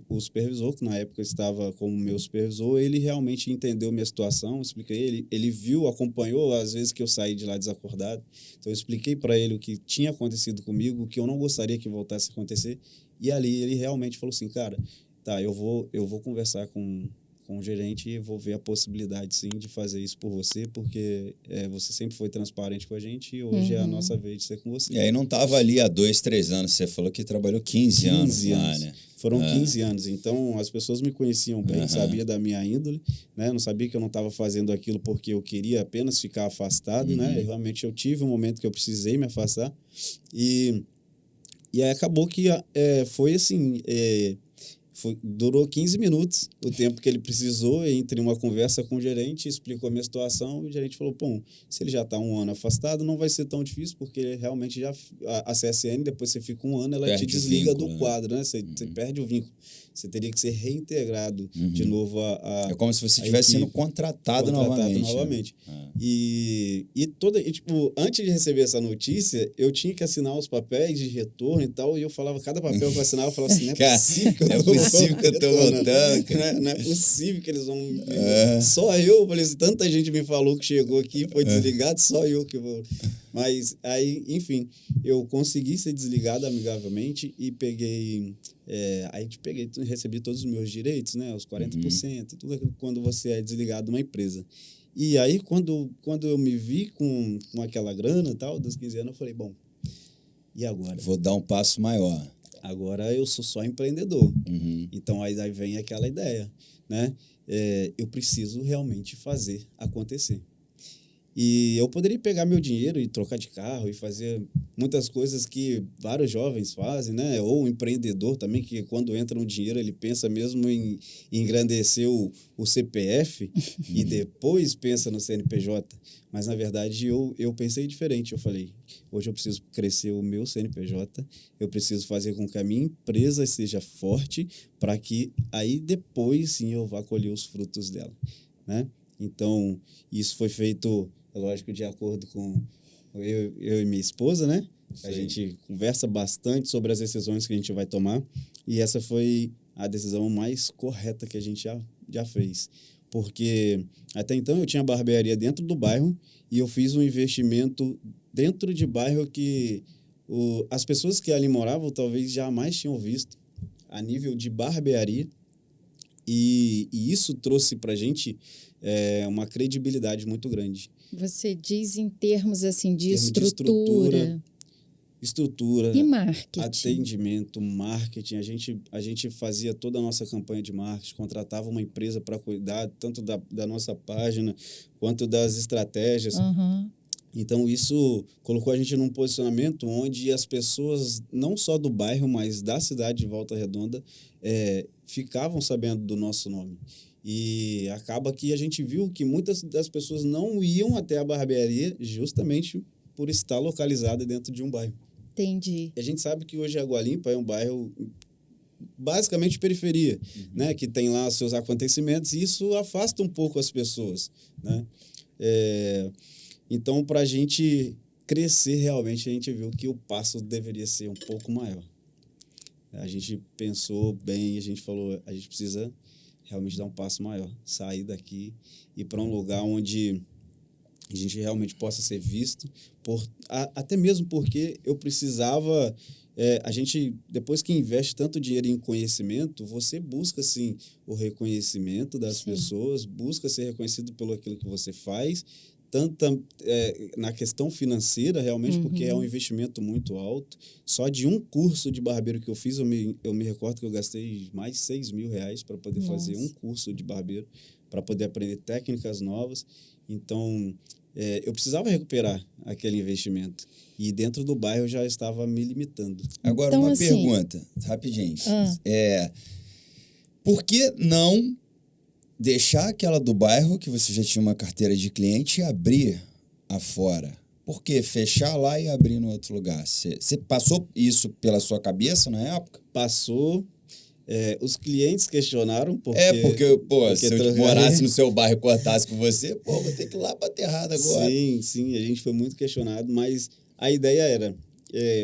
[SPEAKER 3] o supervisor, que na época estava como meu supervisor, ele realmente entendeu minha situação, expliquei, ele viu, acompanhou as vezes que eu saí de lá desacordado. Então, eu expliquei para ele o que tinha acontecido comigo, o que eu não gostaria que voltasse a acontecer. E ali ele realmente falou assim, cara, tá, eu vou conversar com o gerente e vou ver a possibilidade, sim, de fazer isso por você, porque você sempre foi transparente com a gente e hoje é a nossa vez de ser com você.
[SPEAKER 1] E aí não estava ali há 2, 3 anos, você falou que trabalhou 15 anos lá, né?
[SPEAKER 3] Foram 15 anos, então as pessoas me conheciam bem, sabia da minha índole, né? Não sabia que eu não estava fazendo aquilo porque eu queria apenas ficar afastado, né? Realmente eu tive um momento que eu precisei me afastar e aí acabou que foi assim... durou 15 minutos, o tempo que ele precisou, entre uma conversa com o gerente, explicou a minha situação, e o gerente falou, bom, se ele já está 1 ano afastado, não vai ser tão difícil, porque realmente a CSN, depois você fica 1 ano, ela te desliga do quadro, né? Você perde o vínculo. Você teria que ser reintegrado de novo
[SPEAKER 1] é como se você estivesse sendo contratado novamente.
[SPEAKER 3] Né? E tipo, antes de receber essa notícia, eu tinha que assinar os papéis de retorno e tal, e eu falava, cada papel que eu assinava, eu falava assim, não é possível que eu tô voltando. Não é possível que eles vão... Só eu, falei assim, tanta gente me falou que chegou aqui, foi desligado, só eu que vou... Mas aí, enfim, eu consegui ser desligado amigavelmente e recebi todos os meus direitos, né? Os 40%, tudo aquilo quando você é desligado de uma empresa. E aí, quando eu me vi com aquela grana e tal, dos 15 anos, eu falei, bom, e agora?
[SPEAKER 1] Vou dar um passo maior.
[SPEAKER 3] Agora eu sou só empreendedor. Então, aí vem aquela ideia, né? Eu preciso realmente fazer acontecer. E eu poderia pegar meu dinheiro e trocar de carro e fazer muitas coisas que vários jovens fazem, né? Ou o empreendedor também, que quando entra no dinheiro, ele pensa mesmo em engrandecer o CPF e depois pensa no CNPJ. Mas, na verdade, eu pensei diferente. Eu falei, hoje eu preciso crescer o meu CNPJ, eu preciso fazer com que a minha empresa seja forte para que aí depois, sim, eu vá colher os frutos dela, né? Então, isso foi feito... lógico, de acordo com eu e minha esposa, né? Sim. A gente conversa bastante sobre as decisões que a gente vai tomar e essa foi a decisão mais correta que a gente já fez. Porque até então eu tinha barbearia dentro do bairro e eu fiz um investimento dentro de bairro que as pessoas que ali moravam talvez jamais tinham visto a nível de barbearia. E isso trouxe para a gente uma credibilidade muito grande.
[SPEAKER 2] Você diz em termos assim de estrutura.
[SPEAKER 3] estrutura,
[SPEAKER 2] E marketing.
[SPEAKER 3] atendimento, marketing. A gente fazia toda a nossa campanha de marketing, contratava uma empresa para cuidar tanto da nossa página quanto das estratégias.
[SPEAKER 2] Aham.
[SPEAKER 3] Então, isso colocou a gente num posicionamento onde as pessoas, não só do bairro, mas da cidade de Volta Redonda, ficavam sabendo do nosso nome. E acaba que a gente viu que muitas das pessoas não iam até a barbearia justamente por estar localizada dentro de um bairro.
[SPEAKER 2] Entendi.
[SPEAKER 3] A gente sabe que hoje Água Limpa é um bairro basicamente periferia, né? Que tem lá seus acontecimentos e isso afasta um pouco as pessoas, né? Então, para a gente crescer realmente, a gente viu que o passo deveria ser um pouco maior. A gente pensou bem, a gente falou, a gente precisa realmente dar um passo maior, sair daqui e ir para um lugar onde a gente realmente possa ser visto, até mesmo porque eu precisava... a gente, depois que investe tanto dinheiro em conhecimento, você busca, sim, o reconhecimento das pessoas, busca ser reconhecido pelo aquilo que você faz, tanto na questão financeira, realmente, porque é um investimento muito alto. Só de um curso de barbeiro que eu fiz, eu me recordo que eu gastei mais de R$6.000 para poder fazer um curso de barbeiro, para poder aprender técnicas novas. Então, eu precisava recuperar aquele investimento. E dentro do bairro eu já estava me limitando.
[SPEAKER 1] Agora,
[SPEAKER 2] Então,
[SPEAKER 1] uma
[SPEAKER 2] assim,
[SPEAKER 1] pergunta, rapidinho. Por que não deixar aquela do bairro, que você já tinha uma carteira de cliente, e abrir afora? Por que fechar lá e abrir no outro lugar? Você passou isso pela sua cabeça na época?
[SPEAKER 3] Passou. Os clientes questionaram porque...
[SPEAKER 1] se eu morasse no seu bairro e cortasse com você, vou ter que ir lá bater errado agora.
[SPEAKER 3] Sim, a gente foi muito questionado, mas a ideia era,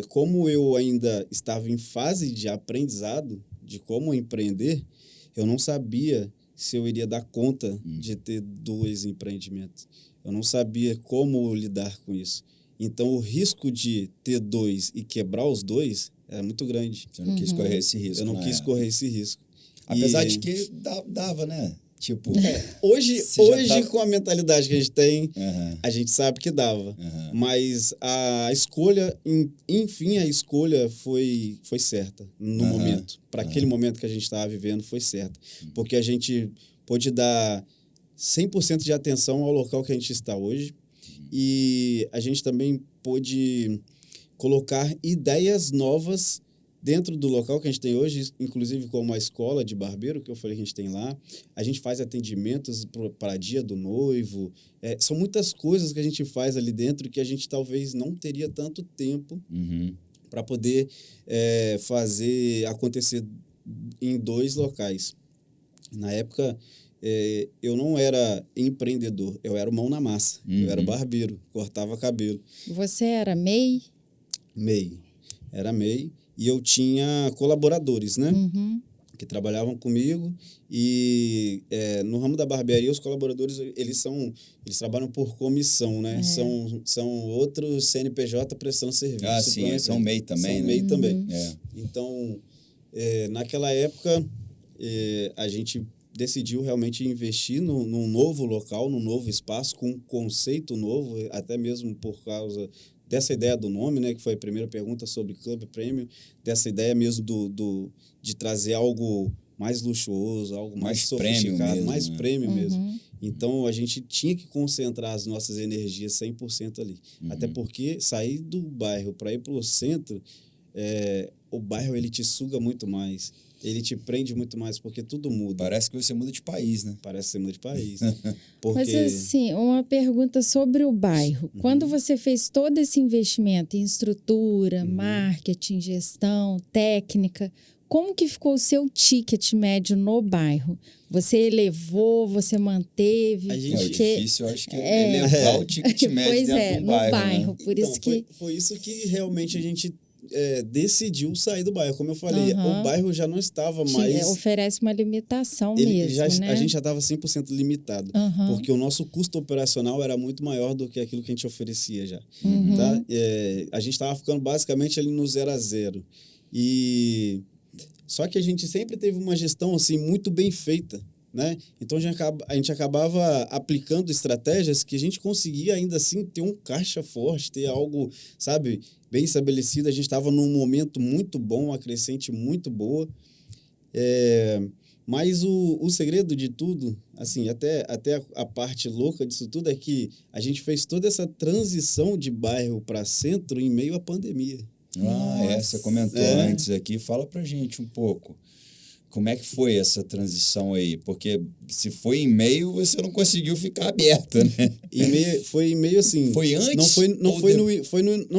[SPEAKER 3] como eu ainda estava em fase de aprendizado de como empreender, eu não sabia se eu iria dar conta de ter 2 empreendimentos. Eu não sabia como lidar com isso. Então, o risco de ter 2 e quebrar os 2 era muito grande.
[SPEAKER 1] Você não quis correr esse risco.
[SPEAKER 3] Eu não quis correr esse risco.
[SPEAKER 1] Apesar de que dava, né? Tipo,
[SPEAKER 3] hoje com a mentalidade que a gente tem, a gente sabe que dava. Mas a escolha, enfim, a escolha foi certa no momento. Para aquele momento que a gente estava vivendo, foi certa. Porque a gente pôde dar 100% de atenção ao local que a gente está hoje. E a gente também pôde colocar ideias novas dentro do local que a gente tem hoje, inclusive como a escola de barbeiro, que eu falei que a gente tem lá. A gente faz atendimentos para dia do noivo. São muitas coisas que a gente faz ali dentro que a gente talvez não teria tanto tempo para poder fazer acontecer em 2 locais. Na época, eu não era empreendedor, eu era mão na massa. Eu era barbeiro, cortava cabelo.
[SPEAKER 2] Você era MEI?
[SPEAKER 3] MEI. Era MEI. E eu tinha colaboradores, né? Que trabalhavam comigo. E no ramo da barbearia, os colaboradores, eles trabalham por comissão, né? São outros CNPJ prestando serviço.
[SPEAKER 1] Ah, sim, são MEI também,
[SPEAKER 3] são
[SPEAKER 1] né?
[SPEAKER 3] MEI também. Então, naquela época, a gente decidiu realmente investir num novo local, num novo espaço, com um conceito novo, até mesmo por causa dessa ideia do nome, né, que foi a primeira pergunta sobre Club Premium, dessa ideia mesmo de trazer algo mais luxuoso, algo mais sofisticado, mais premium mesmo. Então, a gente tinha que concentrar as nossas energias 100% ali. Até porque sair do bairro para ir para o centro, o bairro ele te suga muito mais. Ele te prende muito mais, porque tudo muda.
[SPEAKER 1] Parece que você muda de país, né?
[SPEAKER 3] Parece que você muda de país.
[SPEAKER 2] Mas, assim, uma pergunta sobre o bairro. Quando você fez todo esse investimento em estrutura, marketing, gestão, técnica, como que ficou o seu ticket médio no bairro? Você elevou, você manteve?
[SPEAKER 1] O difícil, eu acho que é elevar o ticket médio dentro do bairro.
[SPEAKER 2] Né? Por
[SPEAKER 3] então,
[SPEAKER 2] isso que...
[SPEAKER 3] foi isso que realmente a gente decidiu sair do bairro. Como eu falei, o bairro já não estava mais...
[SPEAKER 2] oferece uma limitação mesmo, né?
[SPEAKER 3] A gente já estava 100% limitado, porque o nosso custo operacional era muito maior do que aquilo que a gente oferecia já. Tá? A gente estava ficando basicamente ali no 0 a 0. Só que a gente sempre teve uma gestão assim, muito bem feita né? Então a gente acabava aplicando estratégias que a gente conseguia ainda assim ter um caixa forte, ter algo, sabe, bem estabelecido. A gente estava num momento muito bom, uma crescente muito boa. Mas o segredo de tudo, assim, até a parte louca disso tudo é que a gente fez toda essa transição de bairro para centro em meio à pandemia.
[SPEAKER 1] Você comentou antes aqui. Fala pra gente um pouco. Como é que foi essa transição aí? Porque se foi em meio, você não conseguiu ficar aberta, né?
[SPEAKER 3] Foi meio assim.
[SPEAKER 1] Foi antes?
[SPEAKER 3] Não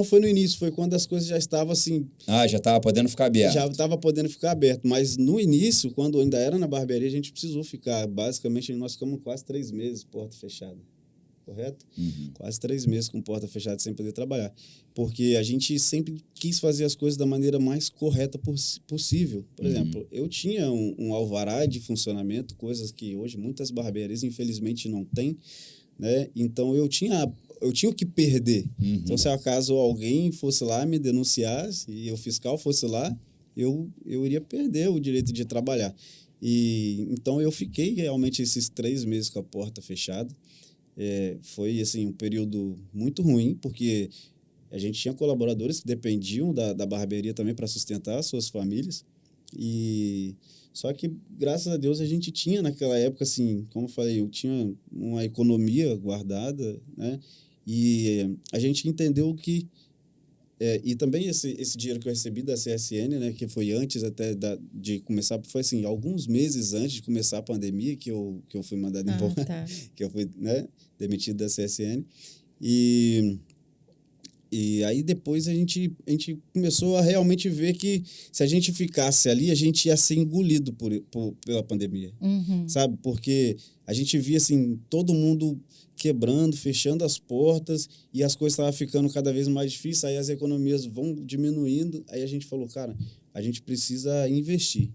[SPEAKER 3] foi no início, foi quando as coisas já estavam assim.
[SPEAKER 1] Já estava podendo ficar aberto.
[SPEAKER 3] Já estava podendo ficar aberto. Mas no início, quando ainda era na barbearia, a gente precisou ficar. Basicamente, nós ficamos quase 3 meses, porta fechada. Correto?
[SPEAKER 1] Uhum.
[SPEAKER 3] Quase 3 meses com porta fechada sem poder trabalhar. Porque a gente sempre quis fazer as coisas da maneira mais correta possível. Por exemplo, eu tinha um alvará de funcionamento, coisas que hoje muitas barbearias, infelizmente, não têm, né? Então, eu tinha o que perder. Então, se acaso alguém fosse lá me denunciasse e o fiscal fosse lá, eu iria perder o direito de trabalhar. Então, eu fiquei realmente esses 3 meses com a porta fechada. Foi assim, um período muito ruim, porque a gente tinha colaboradores que dependiam da barbearia também para sustentar as suas famílias. Só que, graças a Deus, a gente tinha naquela época, assim, como eu falei, eu tinha uma economia guardada, né? E a gente entendeu que... e também esse dinheiro que eu recebi da CSN, né, que foi antes até de começar, foi assim, alguns meses antes de começar a pandemia que eu fui mandado embora, que eu fui, né, demitido da CSN. E aí depois a gente começou a realmente ver que se a gente ficasse ali, a gente ia ser engolido pela pandemia, sabe? Porque a gente via, assim, todo mundo quebrando, fechando as portas e as coisas estavam ficando cada vez mais difíceis, aí as economias vão diminuindo, aí a gente falou, cara, a gente precisa investir.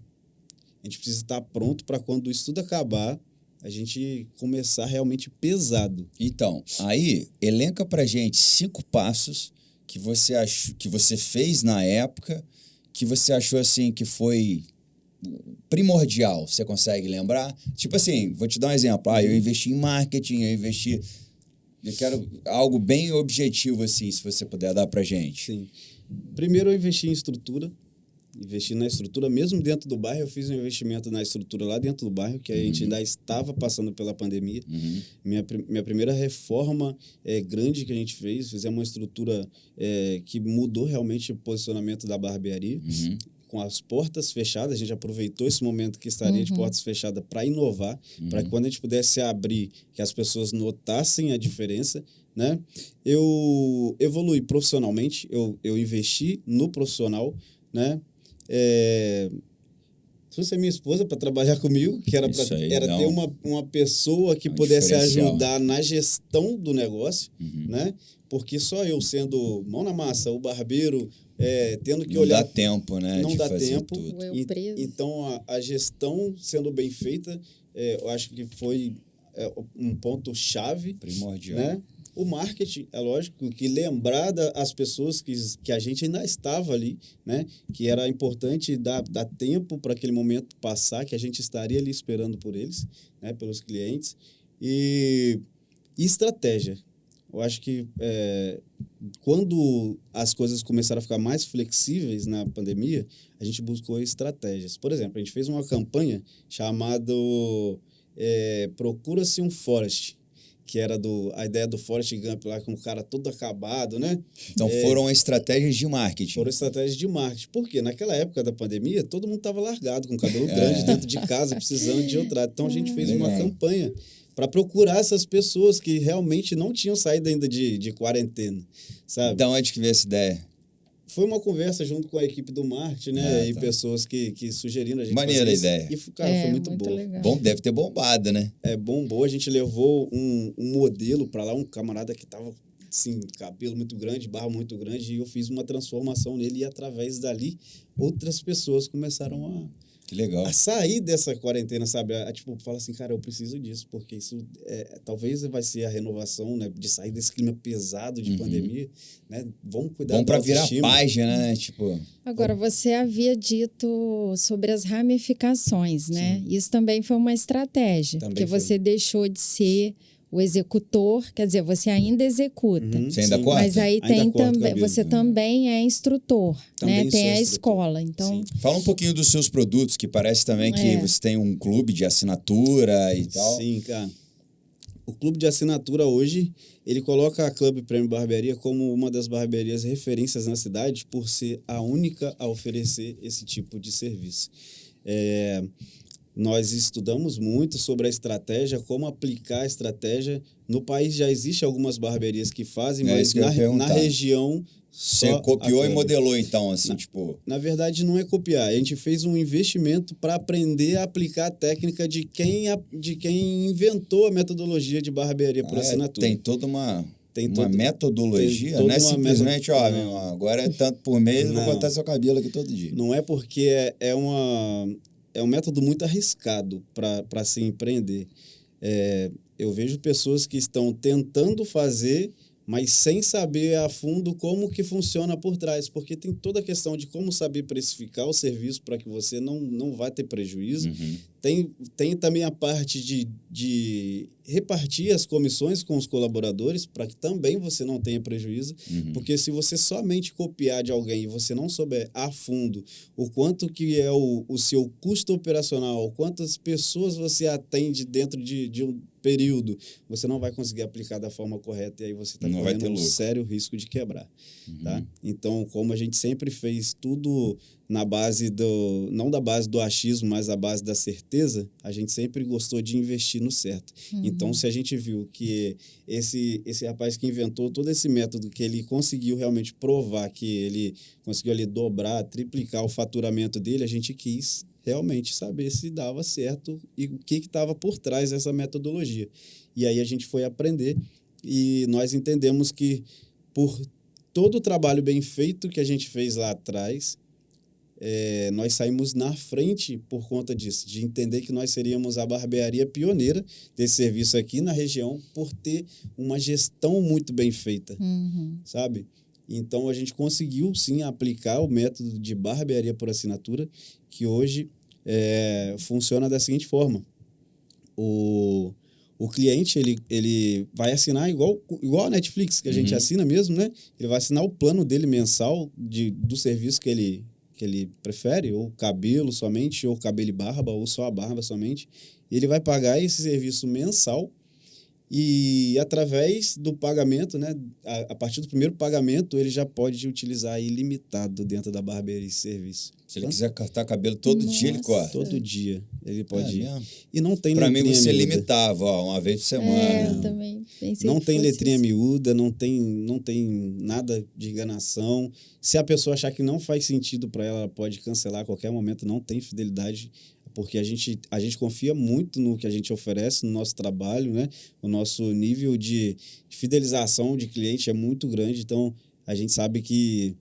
[SPEAKER 3] A gente precisa estar pronto para quando isso tudo acabar, a gente começar realmente pesado.
[SPEAKER 1] Então, aí, elenca pra gente 5 passos que você fez na época, que você achou assim que foi primordial. Você consegue lembrar? Tipo assim, vou te dar um exemplo. Eu investi em marketing, eu quero algo bem objetivo, assim, se você puder dar pra gente.
[SPEAKER 3] Sim. Primeiro eu investi em estrutura. Investi na estrutura, mesmo dentro do bairro, eu fiz um investimento na estrutura lá dentro do bairro, que a gente ainda estava passando pela pandemia. Minha primeira reforma grande que a gente fizemos uma estrutura que mudou realmente o posicionamento da barbearia. Com as portas fechadas, a gente aproveitou esse momento que estaria de portas fechadas para inovar, para que quando a gente pudesse abrir, que as pessoas notassem a diferença, né? Eu evolui profissionalmente, eu investi no profissional, né? Trouxe a minha esposa para trabalhar comigo, que era ter uma pessoa que pudesse ajudar na gestão do negócio, né? Porque só eu sendo mão na massa, o barbeiro, tendo que olhar...
[SPEAKER 1] Não dá tempo, né?
[SPEAKER 3] Não dá tempo.
[SPEAKER 2] Então,
[SPEAKER 3] a gestão sendo bem feita, eu acho que foi um ponto-chave.
[SPEAKER 1] Primordial.
[SPEAKER 3] Né? O marketing, é lógico, que lembrar as pessoas que a gente ainda estava ali, né? Que era importante dar tempo para aquele momento passar, que a gente estaria ali esperando por eles, né? Pelos clientes. E estratégia. Eu acho que quando as coisas começaram a ficar mais flexíveis na pandemia, a gente buscou estratégias. Por exemplo, a gente fez uma campanha chamada Procura-se um Forrest, que era a ideia do Forrest Gump lá, com o cara todo acabado, né?
[SPEAKER 1] Então foram estratégias de marketing.
[SPEAKER 3] Foram estratégias de marketing. Por quê? Naquela época da pandemia, todo mundo estava largado, com cabelo grande, dentro de casa, precisando de outra. Então a gente fez uma campanha para procurar essas pessoas que realmente não tinham saído ainda de quarentena, sabe?
[SPEAKER 1] Da onde que veio essa ideia?
[SPEAKER 3] Foi uma conversa junto com a equipe do marketing, né? E pessoas que sugeriram a gente
[SPEAKER 1] fazer a ideia.
[SPEAKER 3] E, cara, foi muito boa.
[SPEAKER 2] Legal.
[SPEAKER 1] Deve ter bombado, né?
[SPEAKER 3] Bombou. A gente levou um modelo para lá, um camarada que tava, assim, cabelo muito grande, barba muito grande, e eu fiz uma transformação nele e, através dali, outras pessoas começaram
[SPEAKER 1] Que legal.
[SPEAKER 3] a sair dessa quarentena, sabe? Tipo, fala assim, cara, eu preciso disso, porque isso talvez vai ser a renovação, né? De sair desse clima pesado de pandemia, né? Vamos cuidar
[SPEAKER 1] Bom
[SPEAKER 3] da
[SPEAKER 1] pra virar
[SPEAKER 3] autoestima.
[SPEAKER 1] página, né? Tipo,
[SPEAKER 2] Agora, você havia dito sobre as ramificações, né? Isso também foi uma estratégia,
[SPEAKER 3] Também
[SPEAKER 2] porque
[SPEAKER 3] foi.
[SPEAKER 2] você deixou de ser o executor, quer dizer, você ainda executa.
[SPEAKER 1] você ainda
[SPEAKER 3] Sim.
[SPEAKER 1] corta?
[SPEAKER 2] Mas aí
[SPEAKER 3] Ainda
[SPEAKER 2] tem
[SPEAKER 3] corto
[SPEAKER 2] também,
[SPEAKER 3] cabelo.
[SPEAKER 2] você também é instrutor,
[SPEAKER 3] Também
[SPEAKER 2] né? Tem
[SPEAKER 3] sou
[SPEAKER 2] a
[SPEAKER 3] instrutor.
[SPEAKER 2] escola. Então,
[SPEAKER 3] Sim.
[SPEAKER 1] Fala um pouquinho dos seus produtos, que parece também que você tem um clube de assinatura e tal.
[SPEAKER 3] Sim, cara. O clube de assinatura hoje, ele coloca a Clube Prêmio Barbearia como uma das barbearias referências na cidade por ser a única a oferecer esse tipo de serviço. Nós estudamos muito sobre a estratégia, como aplicar a estratégia. No país já existe algumas barbearias que fazem,
[SPEAKER 1] É
[SPEAKER 3] mas
[SPEAKER 1] isso que eu ia
[SPEAKER 3] na
[SPEAKER 1] perguntar.
[SPEAKER 3] região
[SPEAKER 1] Você
[SPEAKER 3] só
[SPEAKER 1] copiou
[SPEAKER 3] a
[SPEAKER 1] e
[SPEAKER 3] Clube.
[SPEAKER 1] modelou, então, assim, tipo...
[SPEAKER 3] Na verdade, não é copiar. A gente fez um investimento para aprender a aplicar a técnica de quem inventou a metodologia de barbearia por assinatura.
[SPEAKER 1] Tem toda uma
[SPEAKER 3] Tem
[SPEAKER 1] metodologia,
[SPEAKER 3] toda
[SPEAKER 1] não é
[SPEAKER 3] uma
[SPEAKER 1] simplesmente, ó, meu
[SPEAKER 3] não.
[SPEAKER 1] irmão, agora é tanto por mês, eu vou
[SPEAKER 3] Não.
[SPEAKER 1] cortar seu cabelo aqui todo dia.
[SPEAKER 3] Não é porque é um método muito arriscado para se empreender. Eu vejo pessoas que estão tentando fazer, mas sem saber a fundo como que funciona por trás, porque tem toda a questão de como saber precificar o serviço para que você não vá ter prejuízo. Tem também a parte de repartir as comissões com os colaboradores para que também você não tenha prejuízo, porque se você somente copiar de alguém e você não souber a fundo o quanto que é o seu custo operacional, quantas pessoas você atende dentro de um período, você não vai conseguir aplicar da forma correta e aí você está correndo um sério risco de quebrar. Tá? Então, como a gente sempre fez tudo na base não da base do achismo, mas da base da certeza, a gente sempre gostou de investir no certo. Então, se a gente viu que esse rapaz que inventou todo esse método, que ele conseguiu realmente provar que ele conseguiu ali dobrar, triplicar o faturamento dele, a gente quis realmente saber se dava certo e o que estava por trás dessa metodologia. E aí a gente foi aprender e nós entendemos que por todo o trabalho bem feito que a gente fez lá atrás, nós saímos na frente por conta disso, de entender que nós seríamos a barbearia pioneira desse serviço aqui na região por ter uma gestão muito bem feita, sabe? Então, a gente conseguiu, sim, aplicar o método de barbearia por assinatura, que hoje funciona da seguinte forma. O cliente, ele vai assinar igual a Netflix, que a gente assina mesmo, né? Ele vai assinar o plano dele mensal do serviço que ele prefere, ou cabelo somente, ou cabelo e barba, ou só a barba somente. E ele vai pagar esse serviço mensal e, através do pagamento, né, a partir do primeiro pagamento, ele já pode utilizar ilimitado dentro da barbearia esse serviço.
[SPEAKER 1] Se ele quiser cortar cabelo todo dia, ele corta.
[SPEAKER 3] Todo dia ele pode ir.
[SPEAKER 1] Mesmo?
[SPEAKER 3] E não tem
[SPEAKER 1] Pra
[SPEAKER 3] letrinha
[SPEAKER 1] mim, você
[SPEAKER 3] miúda.
[SPEAKER 1] limitava, ó, uma vez por semana.
[SPEAKER 2] eu também pensei
[SPEAKER 3] Não
[SPEAKER 2] que
[SPEAKER 3] tem
[SPEAKER 2] fosse
[SPEAKER 3] letrinha
[SPEAKER 2] isso.
[SPEAKER 3] miúda, não tem nada de enganação. Se a pessoa achar que não faz sentido para ela pode cancelar a qualquer momento, não tem fidelidade, porque a gente confia muito no que a gente oferece, no nosso trabalho, né? O nosso nível de fidelização de cliente é muito grande, então a gente sabe que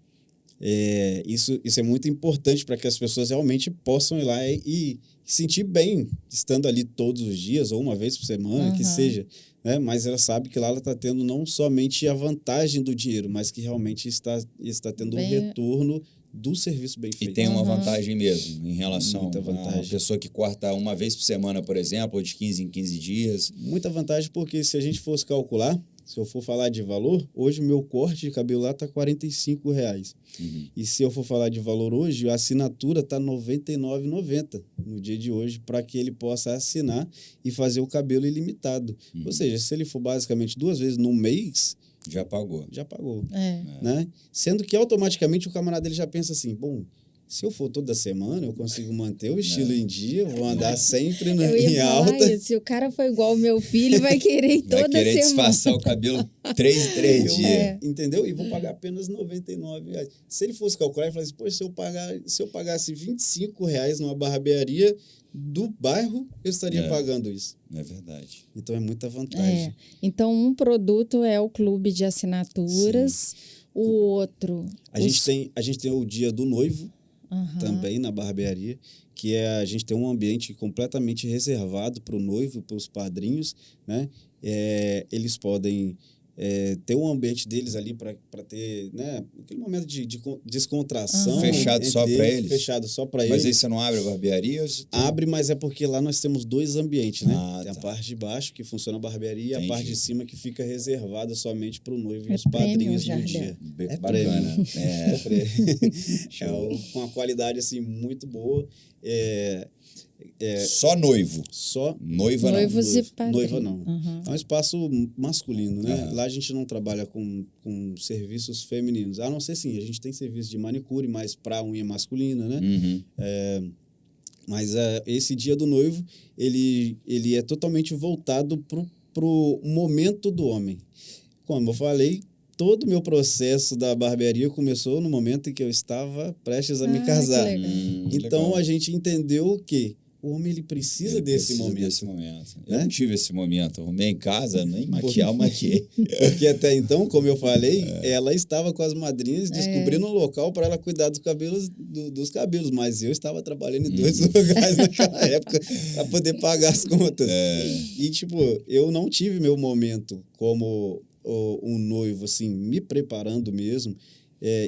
[SPEAKER 3] isso é muito importante para que as pessoas realmente possam ir lá e sentir bem estando ali todos os dias ou uma vez por semana, que seja, né? Mas ela sabe que lá ela está tendo não somente a vantagem do dinheiro, mas que realmente está tendo um retorno do serviço bem feito.
[SPEAKER 1] E tem uma vantagem mesmo em relação
[SPEAKER 3] Muita
[SPEAKER 1] a
[SPEAKER 3] vantagem.
[SPEAKER 1] uma pessoa que corta uma vez por semana, por exemplo, ou de 15 em 15 dias.
[SPEAKER 3] Muita vantagem, porque se a gente fosse calcular, se eu for falar de valor, hoje o meu corte de cabelo lá está R$ 45. E se eu for falar de valor hoje, a assinatura está R$ 99,90 no dia de hoje, para que ele possa assinar e fazer o cabelo ilimitado. Ou seja, se ele for basicamente 2 vezes no mês,
[SPEAKER 1] Já pagou.
[SPEAKER 3] né? Sendo que automaticamente o camarada ele já pensa assim, bom, se eu for toda semana, eu consigo manter o estilo em dia, vou andar sempre
[SPEAKER 2] Eu ia
[SPEAKER 3] em
[SPEAKER 2] falar
[SPEAKER 3] alta.
[SPEAKER 2] isso. Se o cara for igual ao meu filho, vai querer ir
[SPEAKER 1] Vai
[SPEAKER 2] toda
[SPEAKER 1] querer
[SPEAKER 2] semana.
[SPEAKER 1] disfarçar o cabelo 3 em 3 dias.
[SPEAKER 3] Entendeu? E vou pagar apenas R$ 99. Se ele fosse calcular, ele falasse, pô, se eu pagasse R$ 25 numa barbearia do bairro, eu estaria pagando isso.
[SPEAKER 1] É verdade.
[SPEAKER 3] Então, é muita vantagem.
[SPEAKER 2] Então, um produto é o clube de assinaturas, o outro...
[SPEAKER 3] A gente tem o dia do noivo, também na barbearia, que a gente tem um ambiente completamente reservado para o noivo, para os padrinhos, né? Eles podem ter um ambiente deles ali para ter, né, aquele momento de descontração.
[SPEAKER 1] Fechado só para eles?
[SPEAKER 3] Fechado só para eles.
[SPEAKER 1] Mas aí você não abre a barbearia?
[SPEAKER 3] Abre, mas é porque lá nós temos 2 ambientes, né? Tem a
[SPEAKER 1] Tá.
[SPEAKER 3] parte de baixo, que funciona a barbearia,
[SPEAKER 1] Entendi.
[SPEAKER 3] e a parte de cima, que fica reservada somente para o noivo e
[SPEAKER 2] É
[SPEAKER 3] os padrinhos
[SPEAKER 2] prêmio,
[SPEAKER 3] no dia.
[SPEAKER 1] Bacana.
[SPEAKER 3] Com a qualidade, assim, muito boa.
[SPEAKER 1] Só noivo.
[SPEAKER 3] Só
[SPEAKER 1] Noiva não.
[SPEAKER 2] Noivos e padrinhos.
[SPEAKER 3] Noiva não.
[SPEAKER 2] Uhum.
[SPEAKER 3] É um espaço masculino, né?
[SPEAKER 1] Aham.
[SPEAKER 3] Lá a gente não trabalha com serviços femininos. A não ser, sim, a gente tem serviço de manicure, mas para unha masculina, né?
[SPEAKER 1] Uhum.
[SPEAKER 3] Mas esse dia do noivo, ele é totalmente voltado pro momento do homem. Como eu falei, todo o meu processo da barbearia começou no momento em que eu estava prestes a me
[SPEAKER 2] Ah,
[SPEAKER 3] casar.
[SPEAKER 2] que legal.
[SPEAKER 3] Então,
[SPEAKER 1] Legal.
[SPEAKER 3] a gente entendeu que o homem ele precisa
[SPEAKER 1] Ele
[SPEAKER 3] desse
[SPEAKER 1] precisa
[SPEAKER 3] momento.
[SPEAKER 1] desse momento. Eu
[SPEAKER 3] Né?
[SPEAKER 1] não tive esse momento. Arrumei em casa, nem maquiar, eu maquiei.
[SPEAKER 3] Porque até então, como eu falei, ela estava com as madrinhas descobrindo um local para ela cuidar dos cabelos, dos cabelos. Mas eu estava trabalhando em 2 lugares naquela época para poder pagar as contas. E, tipo, eu não tive meu momento como um noivo, assim, me preparando mesmo.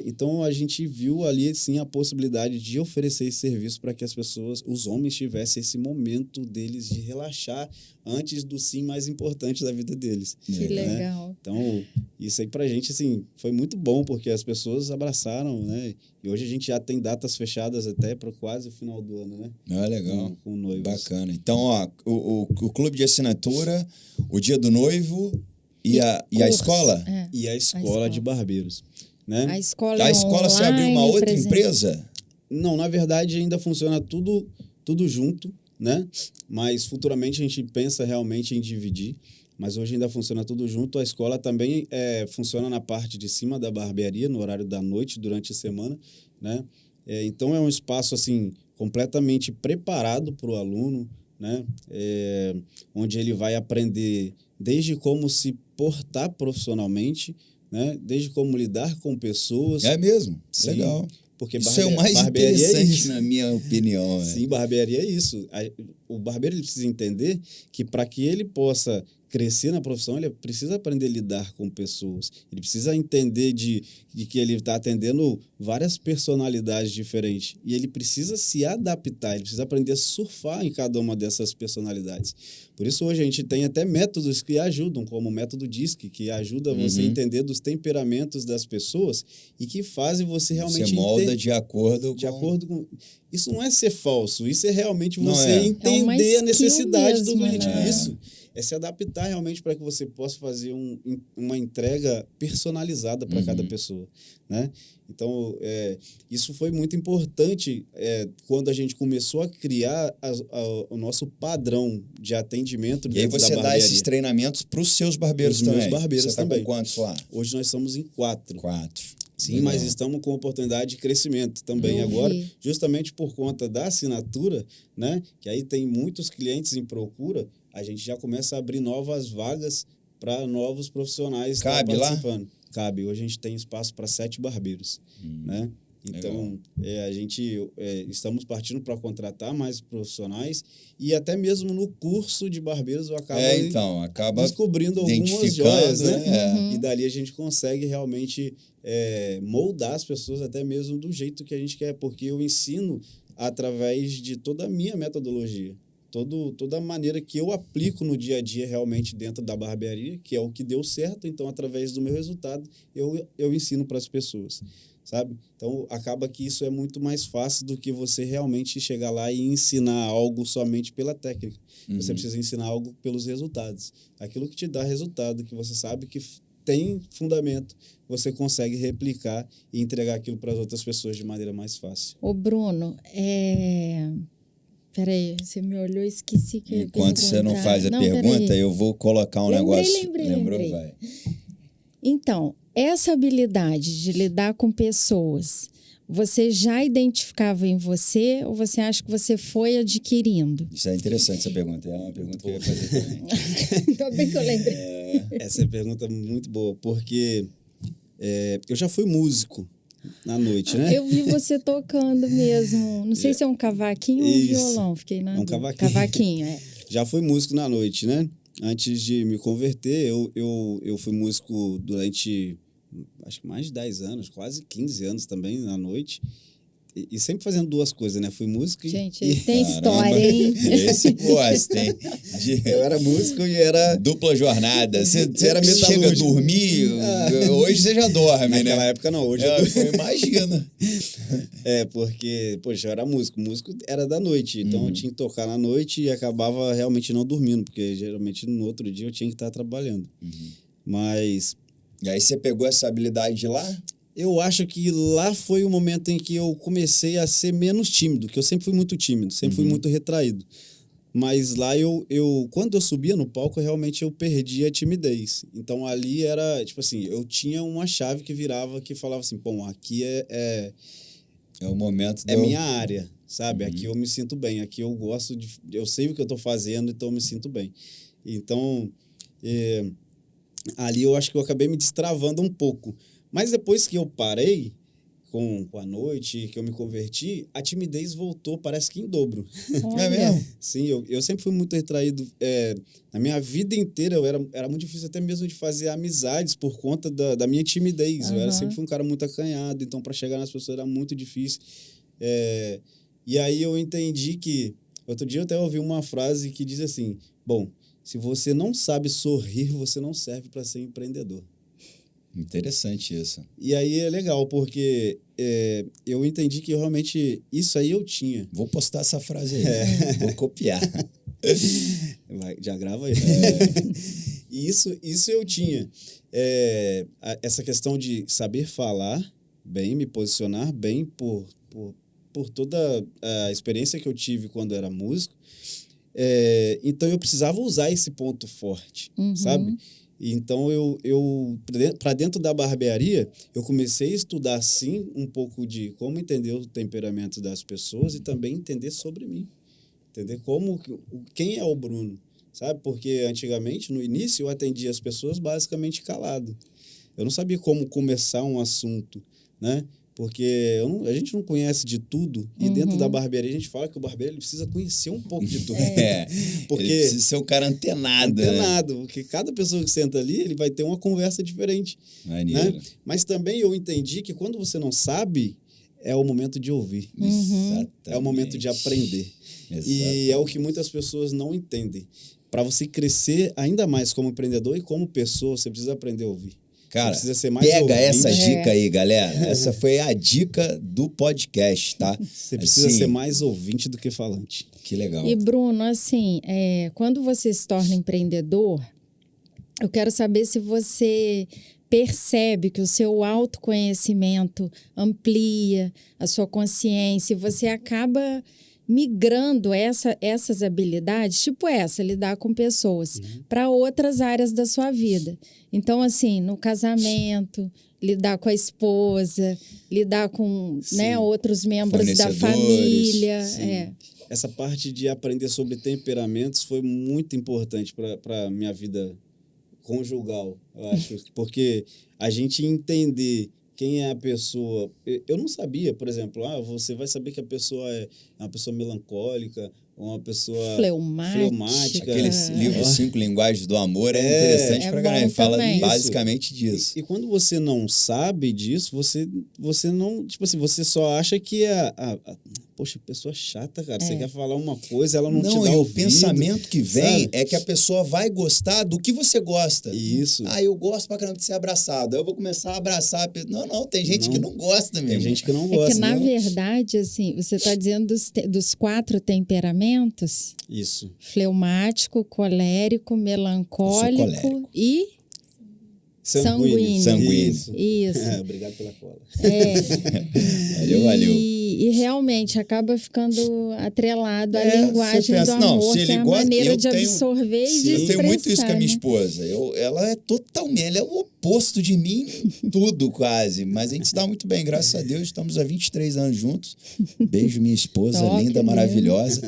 [SPEAKER 3] Então, a gente viu ali, sim, a possibilidade de oferecer esse serviço para que as pessoas, os homens, tivessem esse momento deles de relaxar antes do sim mais importante da vida deles.
[SPEAKER 2] Que legal.
[SPEAKER 3] Então, isso aí pra gente, assim, foi muito bom, porque as pessoas abraçaram, né? E hoje a gente já tem datas fechadas até para quase o final do ano, né?
[SPEAKER 1] Legal.
[SPEAKER 3] Com noivos.
[SPEAKER 1] Bacana. Então, ó, o clube de assinatura, o dia do noivo e a escola?
[SPEAKER 3] E a escola de barbeiros. Né?
[SPEAKER 2] A escola
[SPEAKER 1] A escola você abriu uma outra empresa?
[SPEAKER 3] Não, na verdade ainda funciona tudo junto, né? Mas futuramente a gente pensa realmente em dividir, mas hoje ainda funciona tudo junto. A escola também funciona na parte de cima da barbearia, no horário da noite, durante a semana, né? Então é um espaço assim completamente preparado para o aluno, né? Onde ele vai aprender desde como se portar profissionalmente, né? Desde como lidar com pessoas.
[SPEAKER 1] É mesmo?
[SPEAKER 3] Sim,
[SPEAKER 1] Legal.
[SPEAKER 3] Porque
[SPEAKER 1] isso é o mais interessante, na minha opinião.
[SPEAKER 3] Sim, barbearia é isso. O barbeiro ele precisa entender que para que ele possa crescer na profissão, ele precisa aprender a lidar com pessoas. Ele precisa entender de que ele está atendendo várias personalidades diferentes. E ele precisa se adaptar, ele precisa aprender a surfar em cada uma dessas personalidades. Por isso, hoje, a gente tem até métodos que ajudam, como o método DISC, que ajuda você a entender dos temperamentos das pessoas e que fazem você realmente...
[SPEAKER 1] Você molda de acordo com...
[SPEAKER 3] Isso não é ser falso, isso é realmente você
[SPEAKER 2] entender
[SPEAKER 3] a necessidade do cliente.
[SPEAKER 2] Né?
[SPEAKER 3] Isso. É se adaptar realmente para que você possa fazer uma entrega personalizada para cada pessoa, né? Então, isso foi muito importante quando a gente começou a criar o nosso padrão de atendimento dentro da barbearia.
[SPEAKER 1] E aí você dá esses treinamentos para os seus barbeiros também?
[SPEAKER 3] Os meus barbeiros
[SPEAKER 1] você
[SPEAKER 3] também.
[SPEAKER 1] Tá com quantos lá?
[SPEAKER 3] Hoje nós estamos em 4.
[SPEAKER 1] 4.
[SPEAKER 3] Sim,
[SPEAKER 1] Legal.
[SPEAKER 3] mas estamos com oportunidade de crescimento também agora, justamente por conta da assinatura, né? Que aí tem muitos clientes em procura, a gente já começa a abrir novas vagas para novos profissionais.
[SPEAKER 1] Cabe lá?
[SPEAKER 3] Cabe. Hoje a gente tem espaço para 7 barbeiros, né? Então, a gente estamos partindo para contratar mais profissionais e até mesmo no curso de barbeiros eu acaba descobrindo algumas joias, né? E dali a gente consegue realmente moldar as pessoas até mesmo do jeito que a gente quer, porque eu ensino através de toda a minha metodologia. Toda a maneira que eu aplico no dia a dia realmente dentro da barbearia, que é o que deu certo, então, através do meu resultado, eu ensino para as pessoas, sabe? Então, acaba que isso é muito mais fácil do que você realmente chegar lá e ensinar algo somente pela técnica. Você precisa ensinar algo pelos resultados. Aquilo que te dá resultado, que você sabe que tem fundamento, você consegue replicar e entregar aquilo para as outras pessoas de maneira mais fácil.
[SPEAKER 2] Ô, Bruno, Peraí, você me olhou e esqueci que eu
[SPEAKER 1] Enquanto você não faz a pergunta, eu vou colocar negócio.
[SPEAKER 2] Lembrei.
[SPEAKER 1] Vai.
[SPEAKER 2] Então, essa habilidade de lidar com pessoas, você já identificava em você ou você acha que você foi adquirindo?
[SPEAKER 1] Isso é interessante, essa pergunta. É uma pergunta que eu ia fazer também.
[SPEAKER 2] Ainda bem que eu lembrei.
[SPEAKER 3] Essa é uma pergunta muito boa, porque eu já fui músico na noite, né?
[SPEAKER 2] Eu vi você tocando mesmo. Não sei se é um cavaquinho ou um
[SPEAKER 3] Isso.
[SPEAKER 2] violão. Fiquei na
[SPEAKER 3] É um
[SPEAKER 2] dúvida.
[SPEAKER 3] cavaquinho.
[SPEAKER 2] Cavaquinho, é.
[SPEAKER 3] Já fui músico na noite, né? Antes de me converter, eu fui músico durante, acho que mais de 10 anos, quase 15 anos também na noite. E sempre fazendo duas coisas, né? Fui músico
[SPEAKER 2] Gente,
[SPEAKER 3] e...
[SPEAKER 2] tem história, hein?
[SPEAKER 1] Esse gosta, hein?
[SPEAKER 3] Eu era músico e era...
[SPEAKER 1] Dupla jornada. Você
[SPEAKER 3] Era
[SPEAKER 1] chega a
[SPEAKER 3] metalúrgico.
[SPEAKER 1] dormir, hoje você já dorme,
[SPEAKER 3] Naquela
[SPEAKER 1] né?
[SPEAKER 3] época não, hoje
[SPEAKER 1] Eu imagino.
[SPEAKER 3] porque, poxa, eu era músico. Músico era da noite, então eu tinha que tocar na noite e acabava realmente não dormindo, porque geralmente no outro dia eu tinha que estar trabalhando. Mas
[SPEAKER 1] E aí você pegou essa habilidade de lá?
[SPEAKER 3] eu acho que lá foi o momento em que eu comecei a ser menos tímido, que eu sempre fui muito tímido, sempre fui muito retraído. Mas lá quando eu subia no palco, realmente eu perdi a timidez. Então ali era, tipo assim, eu tinha uma chave que virava, que falava assim, bom, aqui
[SPEAKER 1] É o momento
[SPEAKER 3] é minha área, sabe? Aqui eu me sinto bem, aqui eu gosto de... Eu sei o que eu estou fazendo, então eu me sinto bem. Então, ali eu acho que eu acabei me destravando um pouco. Mas depois que eu parei com a noite, que eu me converti, a timidez voltou, parece que em dobro.
[SPEAKER 2] Olha.
[SPEAKER 1] É mesmo?
[SPEAKER 3] Sim, eu sempre fui muito retraído. Na minha vida inteira, era muito difícil até mesmo de fazer amizades por conta da minha timidez. Eu sempre fui um cara muito acanhado, então para chegar nas pessoas era muito difícil. E aí eu entendi que... Outro dia eu até ouvi uma frase que diz assim, bom, se você não sabe sorrir, você não serve para ser empreendedor.
[SPEAKER 1] Interessante isso.
[SPEAKER 3] E aí é legal, porque eu entendi que realmente isso aí eu tinha.
[SPEAKER 1] Vou postar essa frase aí. Vou copiar.
[SPEAKER 3] Já grava aí. E isso eu tinha. Essa questão de saber falar bem, me posicionar bem por toda a experiência que eu tive quando era músico. Então eu precisava usar esse ponto forte, sabe? Então, para dentro da barbearia, eu comecei a estudar, sim, um pouco de como entender o temperamento das pessoas e também entender sobre mim. Entender quem é o Bruno, sabe? Porque antigamente, no início, eu atendia as pessoas basicamente calado. Eu não sabia como começar um assunto, né? Porque a gente não conhece de tudo. E dentro da barbearia, a gente fala que o barbeiro ele precisa conhecer um pouco de tudo.
[SPEAKER 1] Porque ele precisa ser um cara antenado.
[SPEAKER 3] Antenado, porque cada pessoa que senta ali, ele vai ter uma conversa diferente.
[SPEAKER 1] Maneiro.
[SPEAKER 3] Né? Mas também eu entendi que quando você não sabe, é o momento de ouvir.
[SPEAKER 1] Exatamente.
[SPEAKER 3] É o momento de aprender.
[SPEAKER 1] Exatamente.
[SPEAKER 3] E é o que muitas pessoas não entendem. Para você crescer ainda mais como empreendedor e como pessoa, você precisa aprender a ouvir.
[SPEAKER 1] Cara,
[SPEAKER 3] precisa ser mais
[SPEAKER 1] pega
[SPEAKER 3] ouvinte.
[SPEAKER 1] essa dica aí, galera. Essa foi a dica do podcast, tá?
[SPEAKER 3] Você precisa ser mais ouvinte do que falante.
[SPEAKER 1] Que legal.
[SPEAKER 2] E, Bruno, assim, quando você se torna empreendedor, eu quero saber se você percebe que o seu autoconhecimento amplia a sua consciência e você acaba migrando essas habilidades, tipo lidar com pessoas, para outras áreas da sua vida. Então, assim, no casamento, lidar com a esposa, lidar com outros membros da família.
[SPEAKER 3] Essa parte de aprender sobre temperamentos foi muito importante para a minha vida conjugal, eu acho. Porque a gente entender quem é a pessoa... Eu não sabia, por exemplo, você vai saber que a pessoa é uma pessoa melancólica, uma pessoa fleumática.
[SPEAKER 1] Aquele livro 5 Linguagens do Amor é interessante pra caramba. Fala basicamente disso.
[SPEAKER 3] E quando você não sabe disso, você não... Tipo assim, você só acha que poxa, pessoa chata, cara. Você quer falar uma coisa, ela não te dá
[SPEAKER 1] e o
[SPEAKER 3] ouvido,
[SPEAKER 1] pensamento que vem
[SPEAKER 3] sabe?
[SPEAKER 1] é que a pessoa vai gostar do que você gosta.
[SPEAKER 3] Isso.
[SPEAKER 1] Eu gosto pra caramba de ser abraçado. Eu vou começar a abraçar a pessoa. Não, tem gente que não gosta mesmo.
[SPEAKER 3] Tem gente que não gosta.
[SPEAKER 2] É que, na verdade, assim, você está dizendo dos 4 temperamentos?
[SPEAKER 3] Isso.
[SPEAKER 2] Fleumático, colérico, melancólico e...
[SPEAKER 3] Sanguíneo.
[SPEAKER 2] Isso.
[SPEAKER 3] Obrigado pela cola.
[SPEAKER 1] Valeu.
[SPEAKER 2] E realmente acaba ficando atrelado à linguagem
[SPEAKER 1] pensa,
[SPEAKER 2] do amor,
[SPEAKER 1] se
[SPEAKER 2] que é a maneira de absorver e de
[SPEAKER 1] eu
[SPEAKER 2] expressar.
[SPEAKER 1] tenho muito isso com a minha esposa. Ela é o oposto de mim em tudo, quase. Mas a gente se dá muito bem, graças a Deus. Estamos há 23 anos juntos. Beijo, minha esposa, linda, maravilhosa.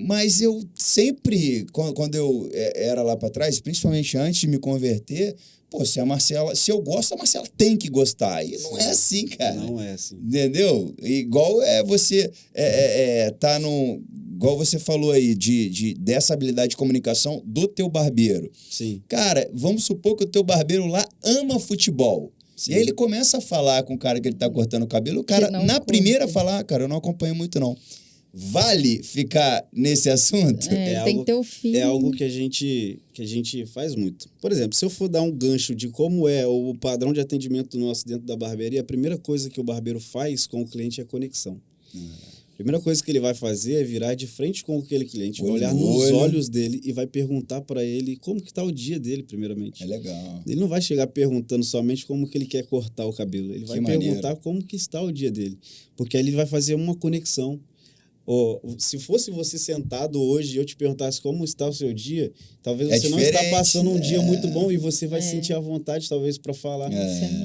[SPEAKER 1] Mas eu sempre, quando eu era lá para trás, principalmente antes de me converter, pô, se eu gosto, a Marcela tem que gostar. E não é assim, cara.
[SPEAKER 3] Não é assim.
[SPEAKER 1] Entendeu? Igual você tá no... Igual você falou aí, dessa habilidade de comunicação do teu barbeiro.
[SPEAKER 3] Sim.
[SPEAKER 1] Cara, vamos supor que o teu barbeiro lá ama futebol.
[SPEAKER 3] Sim.
[SPEAKER 1] E aí ele começa a falar com o cara que ele tá cortando o cabelo, o cara, na primeira, falar, cara, eu não acompanho muito, não. Vale ficar nesse assunto?
[SPEAKER 2] Tem que ter o filho.
[SPEAKER 3] É algo que a gente faz muito. Por exemplo, se eu for dar um gancho de como é o padrão de atendimento nosso dentro da barbearia, a primeira coisa que o barbeiro faz com o cliente é conexão. A primeira coisa que ele vai fazer é virar de frente com aquele cliente, vai olhar nos olhos dele e vai perguntar para ele como que está o dia dele, primeiramente.
[SPEAKER 1] É legal.
[SPEAKER 3] Ele não vai chegar perguntando somente como que ele quer cortar o cabelo. Ele vai perguntar como que está o dia dele. Porque aí ele vai fazer uma conexão. Se fosse você sentado hoje e eu te perguntasse como está o seu dia, talvez você não está passando um dia muito bom e você vai sentir a vontade, talvez, para falar,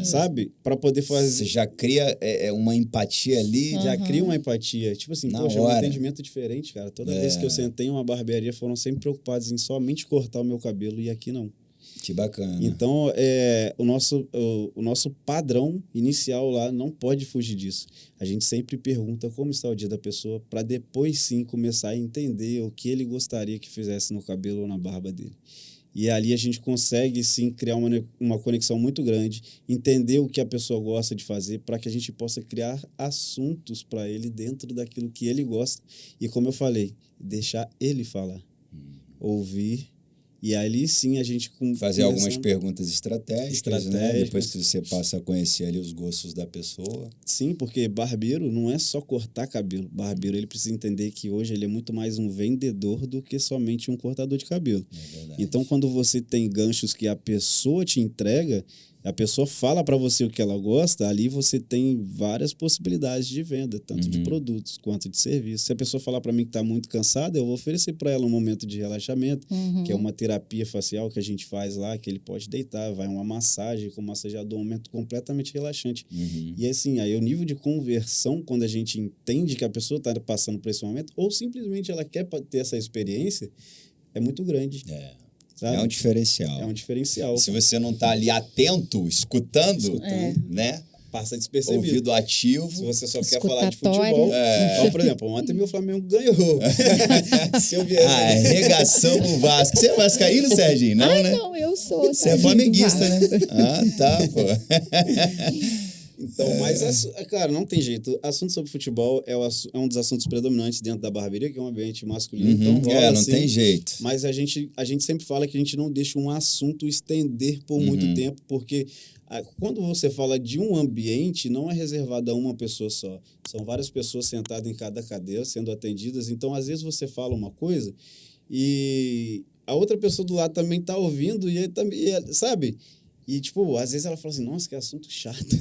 [SPEAKER 3] sabe? Para poder fazer...
[SPEAKER 1] Você já cria uma empatia ali.
[SPEAKER 3] Já cria uma empatia. Tipo assim,
[SPEAKER 1] Na
[SPEAKER 3] poxa,
[SPEAKER 1] hora.
[SPEAKER 3] É um atendimento diferente, cara. Toda vez que eu sentei em uma barbearia, foram sempre preocupados em somente cortar o meu cabelo e aqui não.
[SPEAKER 1] Que bacana.
[SPEAKER 3] Então, o nosso padrão inicial lá não pode fugir disso. A gente sempre pergunta como está o dia da pessoa para depois sim começar a entender o que ele gostaria que fizesse no cabelo ou na barba dele. E ali a gente consegue sim criar uma conexão muito grande, entender o que a pessoa gosta de fazer para que a gente possa criar assuntos para ele dentro daquilo que ele gosta. E como eu falei, deixar ele falar, ouvir. E ali sim a gente...
[SPEAKER 1] Fazer algumas perguntas estratégicas, né? Depois que você passa a conhecer ali os gostos da pessoa.
[SPEAKER 3] Sim, porque barbeiro não é só cortar cabelo. Barbeiro, ele precisa entender que hoje ele é muito mais um vendedor do que somente um cortador de cabelo.
[SPEAKER 1] É verdade.
[SPEAKER 3] Então, quando você tem ganchos que a pessoa te entrega, a pessoa fala para você o que ela gosta, ali você tem várias possibilidades de venda, tanto de produtos quanto de serviços. Se a pessoa falar para mim que está muito cansada, eu vou oferecer para ela um momento de relaxamento, que é uma terapia facial que a gente faz lá, que ele pode deitar, vai uma massagem com o massageador, um momento completamente relaxante. E assim, aí o nível de conversão, quando a gente entende que a pessoa está passando por esse momento, ou simplesmente ela quer ter essa experiência, é muito grande. Sabe?
[SPEAKER 1] É um diferencial.
[SPEAKER 3] É um diferencial.
[SPEAKER 1] Se você não está ali atento, escutando, né?
[SPEAKER 3] Passa despercebido.
[SPEAKER 1] Ouvido ativo.
[SPEAKER 3] Se você só quer falar de futebol. Então, por exemplo, ontem meu Flamengo ganhou. Se eu viesse...
[SPEAKER 1] Arregação no Vasco. Você é vascaíno, Serginho? Não, né?
[SPEAKER 2] Não, eu sou.
[SPEAKER 1] Você é flamenguista, né? Tá, pô.
[SPEAKER 3] Então, mas, cara, não tem jeito. Assunto sobre futebol é um dos assuntos predominantes dentro da barbearia, que é um ambiente masculino. Então, rola,
[SPEAKER 1] não
[SPEAKER 3] assim,
[SPEAKER 1] tem jeito.
[SPEAKER 3] Mas a gente sempre fala que a gente não deixa um assunto estender por muito tempo, porque quando você fala de um ambiente, não é reservado a uma pessoa só. São várias pessoas sentadas em cada cadeira, sendo atendidas. Então, às vezes, você fala uma coisa e a outra pessoa do lado também está ouvindo e também, sabe? E, tipo, às vezes ela fala assim, nossa, que assunto chato,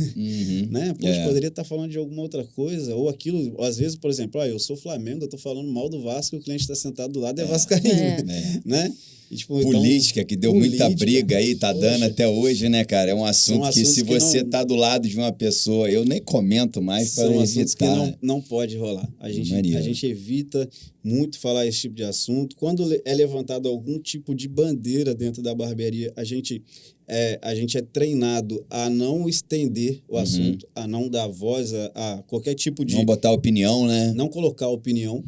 [SPEAKER 3] né? Poxa, poderia estar falando de alguma outra coisa, ou aquilo, ou às vezes, por exemplo, eu sou Flamengo, eu tô falando mal do Vasco, e o cliente está sentado do lado é vascaíno, né? E, tipo,
[SPEAKER 1] política, que deu muita briga aí, tá dando até hoje, né, cara? É um assunto que se você tá do lado de uma pessoa, eu nem comento mais para evitar.
[SPEAKER 3] São assuntos que não pode rolar. A gente evita muito falar esse tipo de assunto. Quando é levantado algum tipo de bandeira dentro da barbearia, a gente é treinado a não estender o assunto, a não dar voz a qualquer tipo de...
[SPEAKER 1] Não botar opinião, né?
[SPEAKER 3] Não colocar opinião.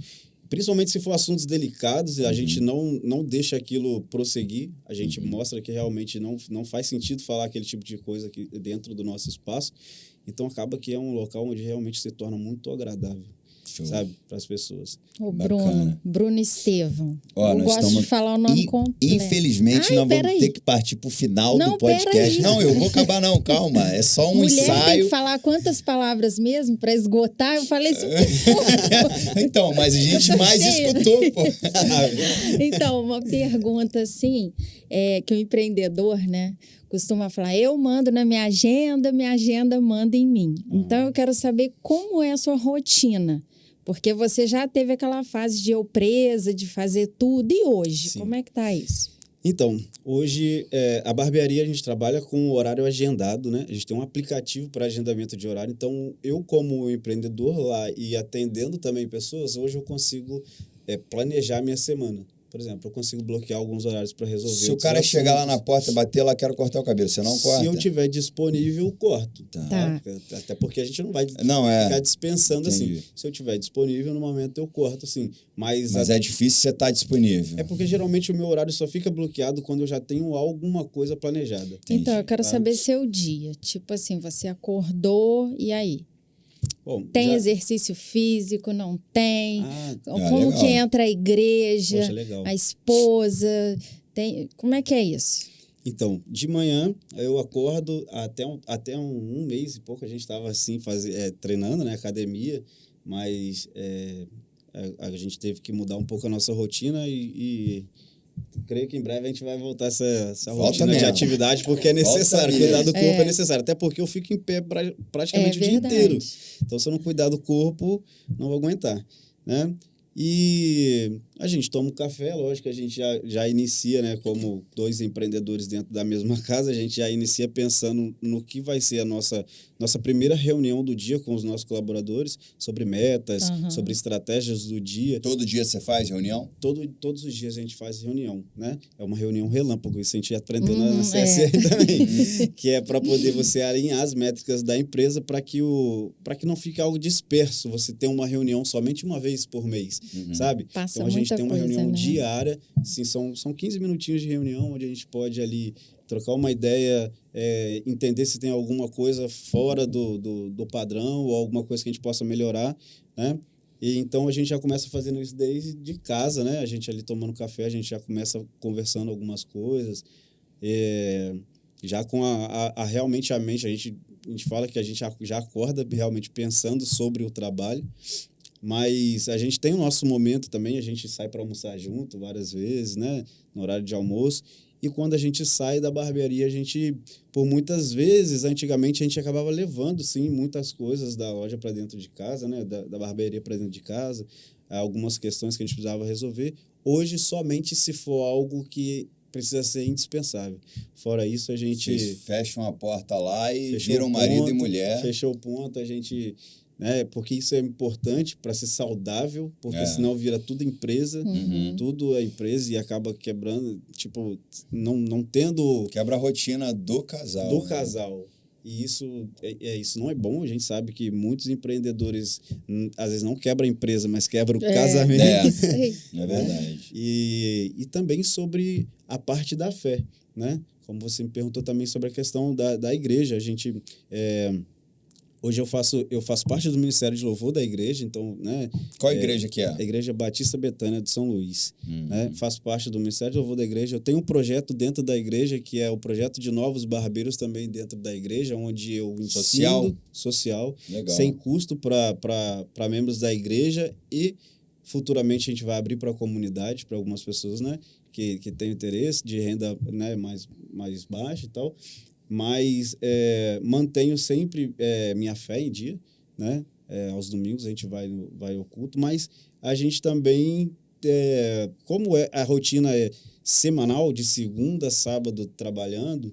[SPEAKER 3] Principalmente se for assuntos delicados, a gente não deixa aquilo prosseguir. A gente mostra que realmente não faz sentido falar aquele tipo de coisa aqui dentro do nosso espaço. Então, acaba que é um local onde realmente se torna muito agradável.
[SPEAKER 1] Show.
[SPEAKER 3] Sabe? Para as pessoas.
[SPEAKER 2] O Bruno Estevão.
[SPEAKER 1] Ó,
[SPEAKER 2] eu gosto de falar o nome completo.
[SPEAKER 1] Infelizmente, nós vamos ter que partir para o final do podcast. Não, eu vou acabar não, calma. É só um
[SPEAKER 2] Mulher
[SPEAKER 1] ensaio.
[SPEAKER 2] Tem que falar quantas palavras mesmo para esgotar? Eu falei isso.
[SPEAKER 1] Então, mas a gente mais escutou, pô.
[SPEAKER 2] Então, uma pergunta assim, que o empreendedor, né, costuma falar, eu mando na minha agenda manda em mim. Então, eu quero saber como é a sua rotina. Porque você já teve aquela fase de eu presa, de fazer tudo. E hoje, como é que tá isso?
[SPEAKER 3] Então, hoje, a barbearia a gente trabalha com o horário agendado, né? A gente tem um aplicativo para agendamento de horário. Então, eu como empreendedor lá e atendendo também pessoas, hoje eu consigo planejar minha semana. Por exemplo, eu consigo bloquear alguns horários para resolver.
[SPEAKER 1] Se o cara chegar lá na porta, bater lá, quero cortar o cabelo, você não corta?
[SPEAKER 3] Se eu tiver disponível, eu corto.
[SPEAKER 2] Tá.
[SPEAKER 3] Até porque a gente não vai
[SPEAKER 1] é.
[SPEAKER 3] ficar dispensando
[SPEAKER 1] Entendi.
[SPEAKER 3] assim. Se eu tiver disponível, no momento eu corto, assim. Mas
[SPEAKER 1] é difícil você estar disponível.
[SPEAKER 3] É porque geralmente o meu horário só fica bloqueado quando eu já tenho alguma coisa planejada.
[SPEAKER 2] Então, eu quero saber seu dia. Tipo assim, você acordou e aí?
[SPEAKER 3] Bom,
[SPEAKER 2] Tem exercício físico? Não tem? Como
[SPEAKER 1] legal.
[SPEAKER 2] que entra a igreja?
[SPEAKER 3] Poxa, legal.
[SPEAKER 2] A esposa? Como é que é isso?
[SPEAKER 3] Então, de manhã eu acordo até um mês e pouco a gente estava assim treinando, né, academia, mas a gente teve que mudar um pouco a nossa rotina e creio que em breve a gente vai voltar essa rotina de atividade, porque é necessário, cuidar do corpo é necessário, até porque eu fico em pé praticamente o dia inteiro. Então, se eu não cuidar do corpo, não vou aguentar, né? E a gente toma um café, lógico, a gente já inicia, né, como dois empreendedores dentro da mesma casa, a gente já inicia pensando no que vai ser a nossa primeira reunião do dia com os nossos colaboradores, sobre metas, sobre estratégias do dia.
[SPEAKER 1] Todo dia você faz reunião?
[SPEAKER 3] Todos os dias a gente faz reunião, né? É uma reunião relâmpago, isso a gente aprendeu na CSR também, que é para poder você alinhar as métricas da empresa para que não fique algo disperso, você ter uma reunião somente uma vez por mês, sabe?
[SPEAKER 2] Passa
[SPEAKER 3] então a gente tem uma reunião
[SPEAKER 2] né?
[SPEAKER 3] diária, assim, são 15 minutinhos de reunião onde a gente pode ali trocar uma ideia, entender se tem alguma coisa fora do padrão ou alguma coisa que a gente possa melhorar, né? E então a gente já começa fazendo isso desde de casa, né? A gente ali tomando café, a gente já começa conversando algumas coisas, já com realmente a mente, a gente fala que a gente já acorda realmente pensando sobre o trabalho. Mas a gente tem o nosso momento também, a gente sai para almoçar junto várias vezes, né? No horário de almoço. E quando a gente sai da barbearia, a gente, por muitas vezes, antigamente a gente acabava levando, sim, muitas coisas da loja para dentro de casa, né? Da barbearia para dentro de casa, algumas questões que a gente precisava resolver. Hoje, somente se for algo que precisa ser indispensável. Fora isso, a gente...
[SPEAKER 1] Vocês fecham a porta lá e viram marido e mulher.
[SPEAKER 3] Fechou o ponto, a gente... né? Porque isso é importante para ser saudável, porque senão vira tudo empresa, tudo é empresa e acaba quebrando, tipo, não tendo...
[SPEAKER 1] Quebra a rotina do casal.
[SPEAKER 3] Do casal. E isso não é bom, a gente sabe que muitos empreendedores, às vezes não quebram a empresa, mas quebram o casamento.
[SPEAKER 1] É verdade.
[SPEAKER 3] E também sobre a parte da fé, né? Como você me perguntou também sobre a questão da igreja, a gente... Hoje eu faço parte do Ministério de Louvor da igreja, então, né?
[SPEAKER 1] Qual igreja que é?
[SPEAKER 3] A Igreja Batista Betânia de São Luís, né? Faço parte do Ministério de Louvor da igreja. Eu tenho um projeto dentro da igreja, que é o projeto de novos barbeiros também dentro da igreja, onde eu ensino social, sem custo para membros da igreja e futuramente a gente vai abrir para a comunidade, para algumas pessoas, né? Que têm interesse de renda, né? mais baixa e tal. Mas mantenho sempre minha fé em dia, né? Aos domingos a gente vai ao culto, mas a gente também, como a rotina é semanal, de segunda a sábado trabalhando,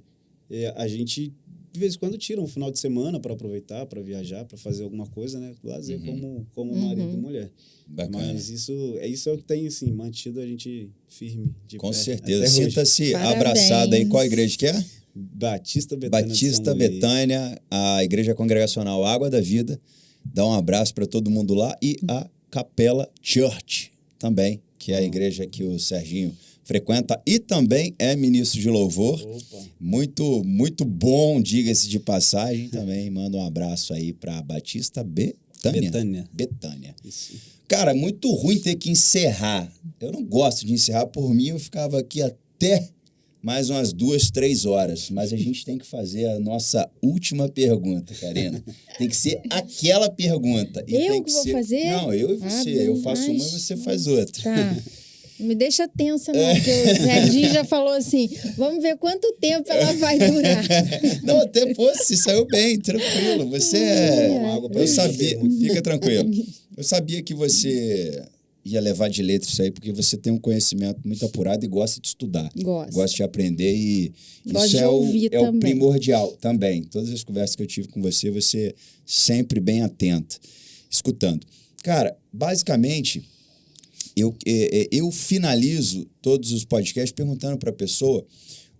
[SPEAKER 3] a gente de vez em quando tira um final de semana para aproveitar, para viajar, para fazer alguma coisa, né? Lazer como marido e mulher.
[SPEAKER 1] Bacana.
[SPEAKER 3] Mas isso é o que tem, assim, mantido a gente firme de
[SPEAKER 1] Com
[SPEAKER 3] pé.
[SPEAKER 1] certeza. Sinta-se abraçado aí. Qual igreja que é?
[SPEAKER 3] Batista Betânia.
[SPEAKER 1] Batista Betânia, a Igreja Congregacional Água da Vida. Dá um abraço para todo mundo lá. E a Capela Church também, que é a igreja que o Serginho frequenta e também é ministro de louvor.
[SPEAKER 3] Opa.
[SPEAKER 1] Muito, muito bom, diga-se de passagem. Também manda um abraço aí para Batista Betânia.
[SPEAKER 3] Isso.
[SPEAKER 1] Cara, muito ruim ter que encerrar. Eu não gosto de encerrar. Por mim, eu ficava aqui até mais umas 2, 3 horas. Mas a gente tem que fazer a nossa última pergunta, Karina. Tem que ser aquela pergunta. E
[SPEAKER 2] eu
[SPEAKER 1] tem
[SPEAKER 2] que vou fazer?
[SPEAKER 1] Não, eu e você. Eu faço uma e você faz outra.
[SPEAKER 2] Tá. Não me deixa tensa, não, porque o Serginho já falou assim, vamos ver quanto tempo ela vai durar.
[SPEAKER 1] Não, até se saiu bem, tranquilo. Você eu sabia, fica tranquilo. Eu sabia que você ia levar de letra isso aí, porque você tem um conhecimento muito apurado e gosta de estudar.
[SPEAKER 2] Gosta
[SPEAKER 1] de aprender e
[SPEAKER 2] gosto
[SPEAKER 1] isso
[SPEAKER 2] de ouvir
[SPEAKER 1] é o primordial também. Todas as conversas que eu tive com você, você sempre bem atenta, escutando. Cara, basicamente, eu finalizo todos os podcasts perguntando para a pessoa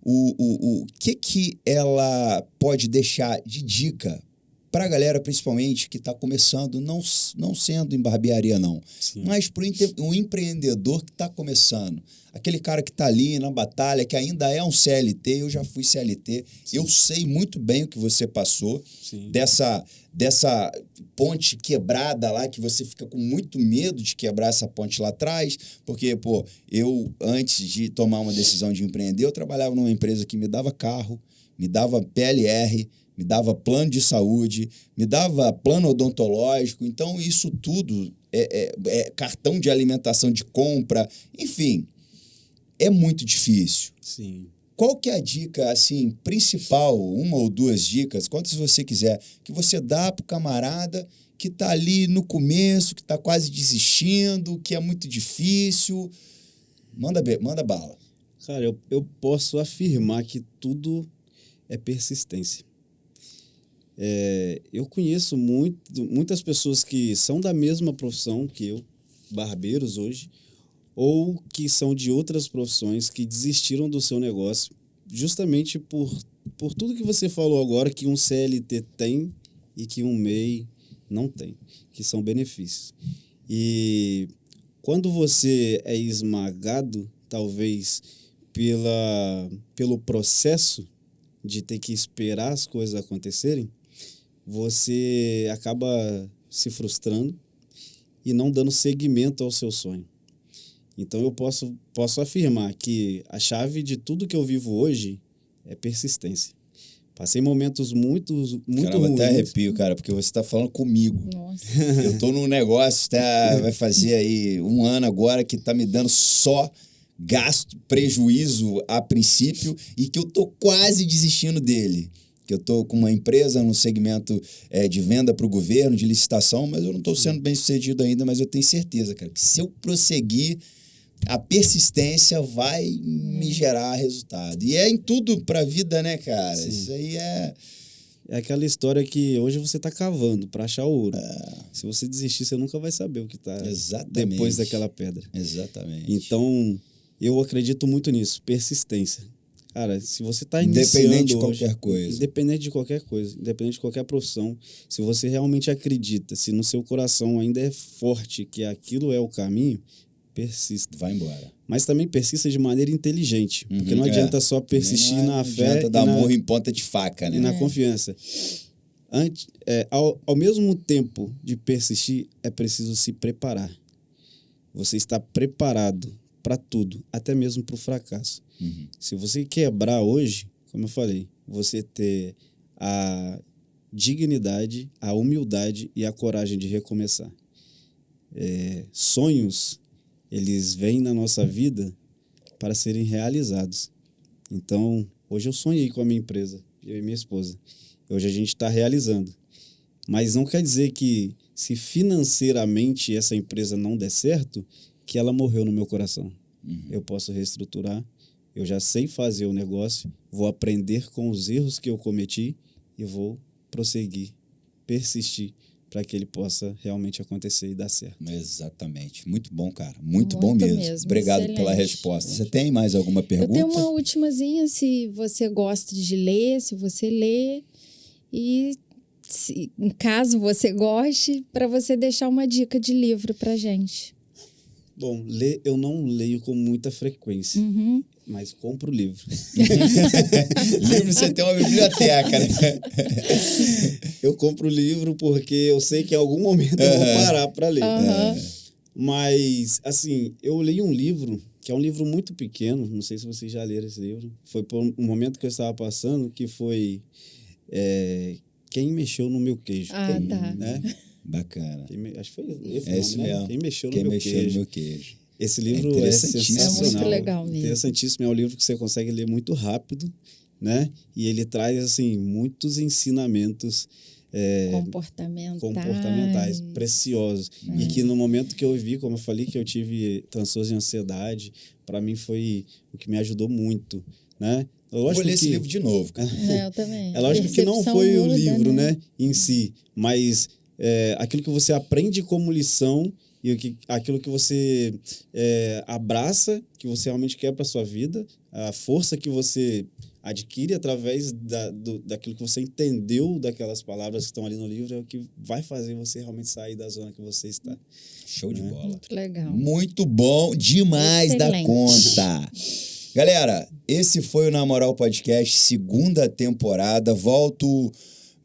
[SPEAKER 1] o que ela pode deixar de dica para a galera, principalmente, que está começando, não sendo em barbearia, não.
[SPEAKER 3] Sim.
[SPEAKER 1] Mas para o empreendedor que está começando. Aquele cara que está ali na batalha, que ainda é um CLT, eu já fui CLT, sim, eu sei muito bem o que você passou, sim, dessa ponte quebrada lá, que você fica com muito medo de quebrar essa ponte lá atrás, porque, pô, eu, antes de tomar uma decisão de empreender, eu trabalhava numa empresa que me dava carro, me dava PLR, me dava plano de saúde, me dava plano odontológico. Então, isso tudo é cartão de alimentação de compra. Enfim, é muito difícil.
[SPEAKER 3] Sim.
[SPEAKER 1] Qual que é a dica, assim, principal, uma ou duas dicas, quantas você quiser, que você dá para o camarada que está ali no começo, que está quase desistindo, que é muito difícil? Manda bala.
[SPEAKER 3] Cara, eu posso afirmar que tudo é persistência. Eu conheço muitas pessoas que são da mesma profissão que eu, barbeiros hoje, ou que são de outras profissões que desistiram do seu negócio justamente por tudo que você falou agora que um CLT tem e que um MEI não tem, que são benefícios. E quando você é esmagado, talvez pelo processo de ter que esperar as coisas acontecerem, você acaba se frustrando e não dando seguimento ao seu sonho. Então, eu posso afirmar que a chave de tudo que eu vivo hoje é persistência. Passei momentos muito
[SPEAKER 1] Caramba,
[SPEAKER 3] ruins.
[SPEAKER 1] Até arrepio, cara, porque você está falando comigo.
[SPEAKER 2] Nossa.
[SPEAKER 1] Eu estou num negócio, vai fazer aí 1 ano agora, que está me dando só gasto, prejuízo a princípio, e que eu estou quase desistindo dele. Que eu estou com uma empresa no segmento de venda para o governo, de licitação, mas eu não estou sendo bem sucedido ainda, mas eu tenho certeza, cara, que se eu prosseguir, a persistência vai me gerar resultado. E é em tudo para a vida, né, cara? Sim. Isso aí é
[SPEAKER 3] aquela história que hoje você está cavando para achar ouro. Se você desistir, você nunca vai saber o que está depois daquela pedra.
[SPEAKER 1] Exatamente.
[SPEAKER 3] Então, eu acredito muito nisso, persistência. Cara, se você está iniciando
[SPEAKER 1] independente de
[SPEAKER 3] hoje,
[SPEAKER 1] qualquer coisa.
[SPEAKER 3] Independente de qualquer coisa, independente de qualquer profissão, se você realmente acredita, se no seu coração ainda é forte que aquilo é o caminho, persista.
[SPEAKER 1] Vai embora.
[SPEAKER 3] Mas também persista de maneira inteligente, porque não adianta só persistir na fé.
[SPEAKER 1] Não adianta dar murro em ponta de faca, né?
[SPEAKER 3] E na confiança. Ao mesmo tempo de persistir, é preciso se preparar. Você está preparado para tudo, até mesmo para o fracasso. Uhum. Se você quebrar hoje, como eu falei, você ter a dignidade, a humildade e a coragem de recomeçar. Sonhos, eles vêm na nossa vida para serem realizados. Então, hoje eu sonhei com a minha empresa, eu e minha esposa. Hoje a gente está realizando. Mas não quer dizer que, se financeiramente essa empresa não der certo, que ela morreu no meu coração. Uhum. Eu posso reestruturar, eu já sei fazer o negócio, vou aprender com os erros que eu cometi e vou prosseguir, persistir, para que ele possa realmente acontecer e dar certo.
[SPEAKER 1] Exatamente. Muito bom, cara. Muito bom mesmo. Obrigado
[SPEAKER 2] Excelente.
[SPEAKER 1] pela resposta. Você tem mais alguma pergunta?
[SPEAKER 2] Eu tenho uma ultimazinha, se você gosta de ler, se você lê, e em caso você goste, para você deixar uma dica de livro para gente.
[SPEAKER 3] Bom, ler eu não leio com muita frequência, mas compro livro.
[SPEAKER 1] Livro, você tem uma biblioteca, né?
[SPEAKER 3] Eu compro livro porque eu sei que em algum momento eu vou parar para ler. Mas, assim, eu li um livro, que é um livro muito pequeno, não sei se vocês já leram esse livro. Foi por um momento que eu estava passando, que foi Quem Mexeu no Meu Queijo.
[SPEAKER 2] Tá.
[SPEAKER 1] Né? Bacana.
[SPEAKER 3] Acho que foi esse nome,
[SPEAKER 1] mesmo.
[SPEAKER 3] Né? Quem Mexeu no Meu Queijo. Esse livro é sensacional.
[SPEAKER 2] É muito legal mesmo.
[SPEAKER 3] Interessantíssimo. É um livro que você consegue ler muito rápido, né? E ele traz, assim, muitos ensinamentos comportamentais preciosos. E que no momento que eu vi, como eu falei, que eu tive transtorno de ansiedade, para mim foi o que me ajudou muito, né?
[SPEAKER 1] Vou ler esse livro de novo, cara.
[SPEAKER 2] Eu também.
[SPEAKER 3] É lógico que não foi o livro, né, em si, mas aquilo que você aprende como lição e aquilo que você abraça, que você realmente quer para sua vida, a força que você adquire através daquilo que você entendeu daquelas palavras que estão ali no livro é o que vai fazer você realmente sair da zona que você está.
[SPEAKER 1] Show de bola.
[SPEAKER 2] Muito legal.
[SPEAKER 1] Muito bom, demais da
[SPEAKER 2] Excelente.
[SPEAKER 1] conta. Galera, esse foi o Na Moral Podcast, 2ª temporada. Volto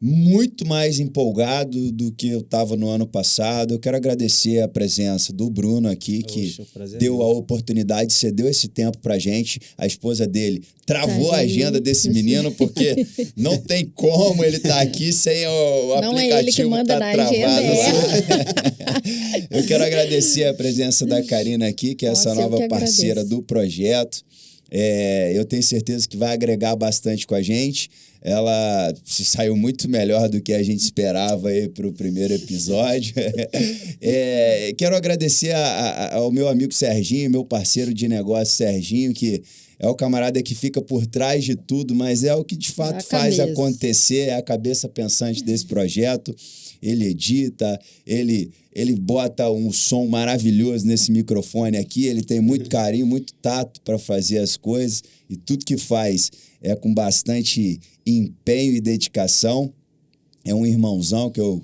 [SPEAKER 1] muito mais empolgado do que eu estava no ano passado. Eu quero agradecer a presença do Bruno aqui, que deu a oportunidade, cedeu esse tempo pra gente. A esposa dele travou a agenda desse menino, porque não tem como ele estar aqui sem o
[SPEAKER 2] não aplicativo
[SPEAKER 1] é ele que manda
[SPEAKER 2] na
[SPEAKER 1] travado.
[SPEAKER 2] Agenda,
[SPEAKER 1] Eu quero agradecer a presença da Karina aqui, que é essa nova parceira do projeto. Eu tenho certeza que vai agregar bastante com a gente. Ela se saiu muito melhor do que a gente esperava aí para o primeiro episódio. Quero agradecer ao meu amigo Serginho, meu parceiro de negócio Serginho, que é o camarada que fica por trás de tudo, mas é o que de fato faz acontecer, é a cabeça pensante desse projeto. Ele edita, ele bota um som maravilhoso nesse microfone aqui, ele tem muito carinho, muito tato para fazer as coisas, e tudo que faz é com bastante empenho e dedicação. É um irmãozão que eu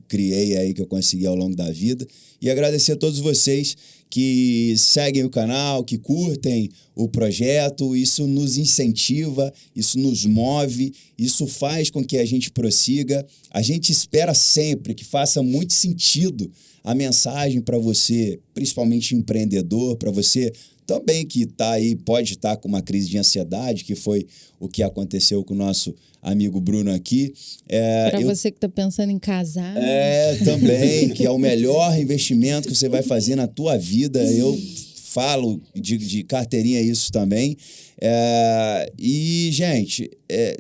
[SPEAKER 1] criei aí, que eu consegui ao longo da vida. E agradecer a todos vocês que seguem o canal, que curtem o projeto. Isso nos incentiva, isso nos move, isso faz com que a gente prossiga. A gente espera sempre que faça muito sentido a mensagem para você, principalmente empreendedor, para você também que está aí, pode estar com uma crise de ansiedade, que foi o que aconteceu com o nosso amigo Bruno aqui.
[SPEAKER 2] Para você que está pensando em casar.
[SPEAKER 1] Também, que é o melhor investimento que você vai fazer na tua vida. Eu falo de carteirinha isso também. E, gente,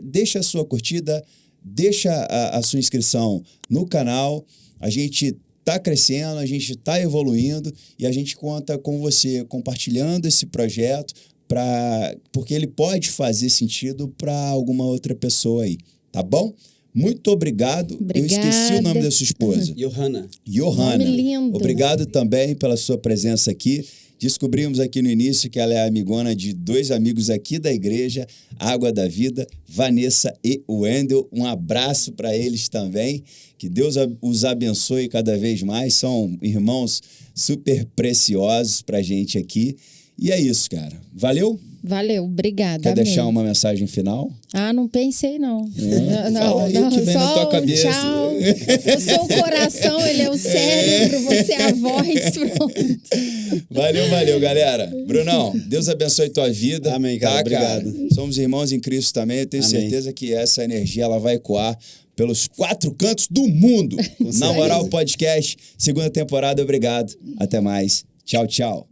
[SPEAKER 1] deixa a sua curtida, deixa a sua inscrição no canal. A gente está crescendo, a gente está evoluindo e a gente conta com você compartilhando esse projeto porque ele pode fazer sentido para alguma outra pessoa aí, tá bom? Muito obrigado.
[SPEAKER 2] Obrigada.
[SPEAKER 1] Eu esqueci o nome da sua esposa.
[SPEAKER 3] Johanna.
[SPEAKER 2] Nome lindo.
[SPEAKER 1] Obrigado também pela sua presença aqui. Descobrimos aqui no início que ela é amigona de 2 amigos aqui da igreja, Água da Vida, Vanessa e Wendel. Um abraço para eles também. Que Deus os abençoe cada vez mais. São irmãos super preciosos para a gente aqui. E é isso, cara. Valeu?
[SPEAKER 2] Valeu, obrigada.
[SPEAKER 1] Quer deixar uma mensagem final?
[SPEAKER 2] Não pensei, não.
[SPEAKER 1] Fala aí o que vem na tua cabeça.
[SPEAKER 2] Tchau. Eu sou o coração, ele é o cérebro, você é a voz, pronto.
[SPEAKER 1] Valeu, galera. Brunão, Deus abençoe tua vida.
[SPEAKER 3] Amém, cara. Obrigado.
[SPEAKER 1] Cara? Somos irmãos em Cristo também. Eu tenho certeza que essa energia ela vai ecoar pelos 4 cantos do mundo. Na Moral Podcast, 2ª temporada. Obrigado. Até mais. Tchau, tchau.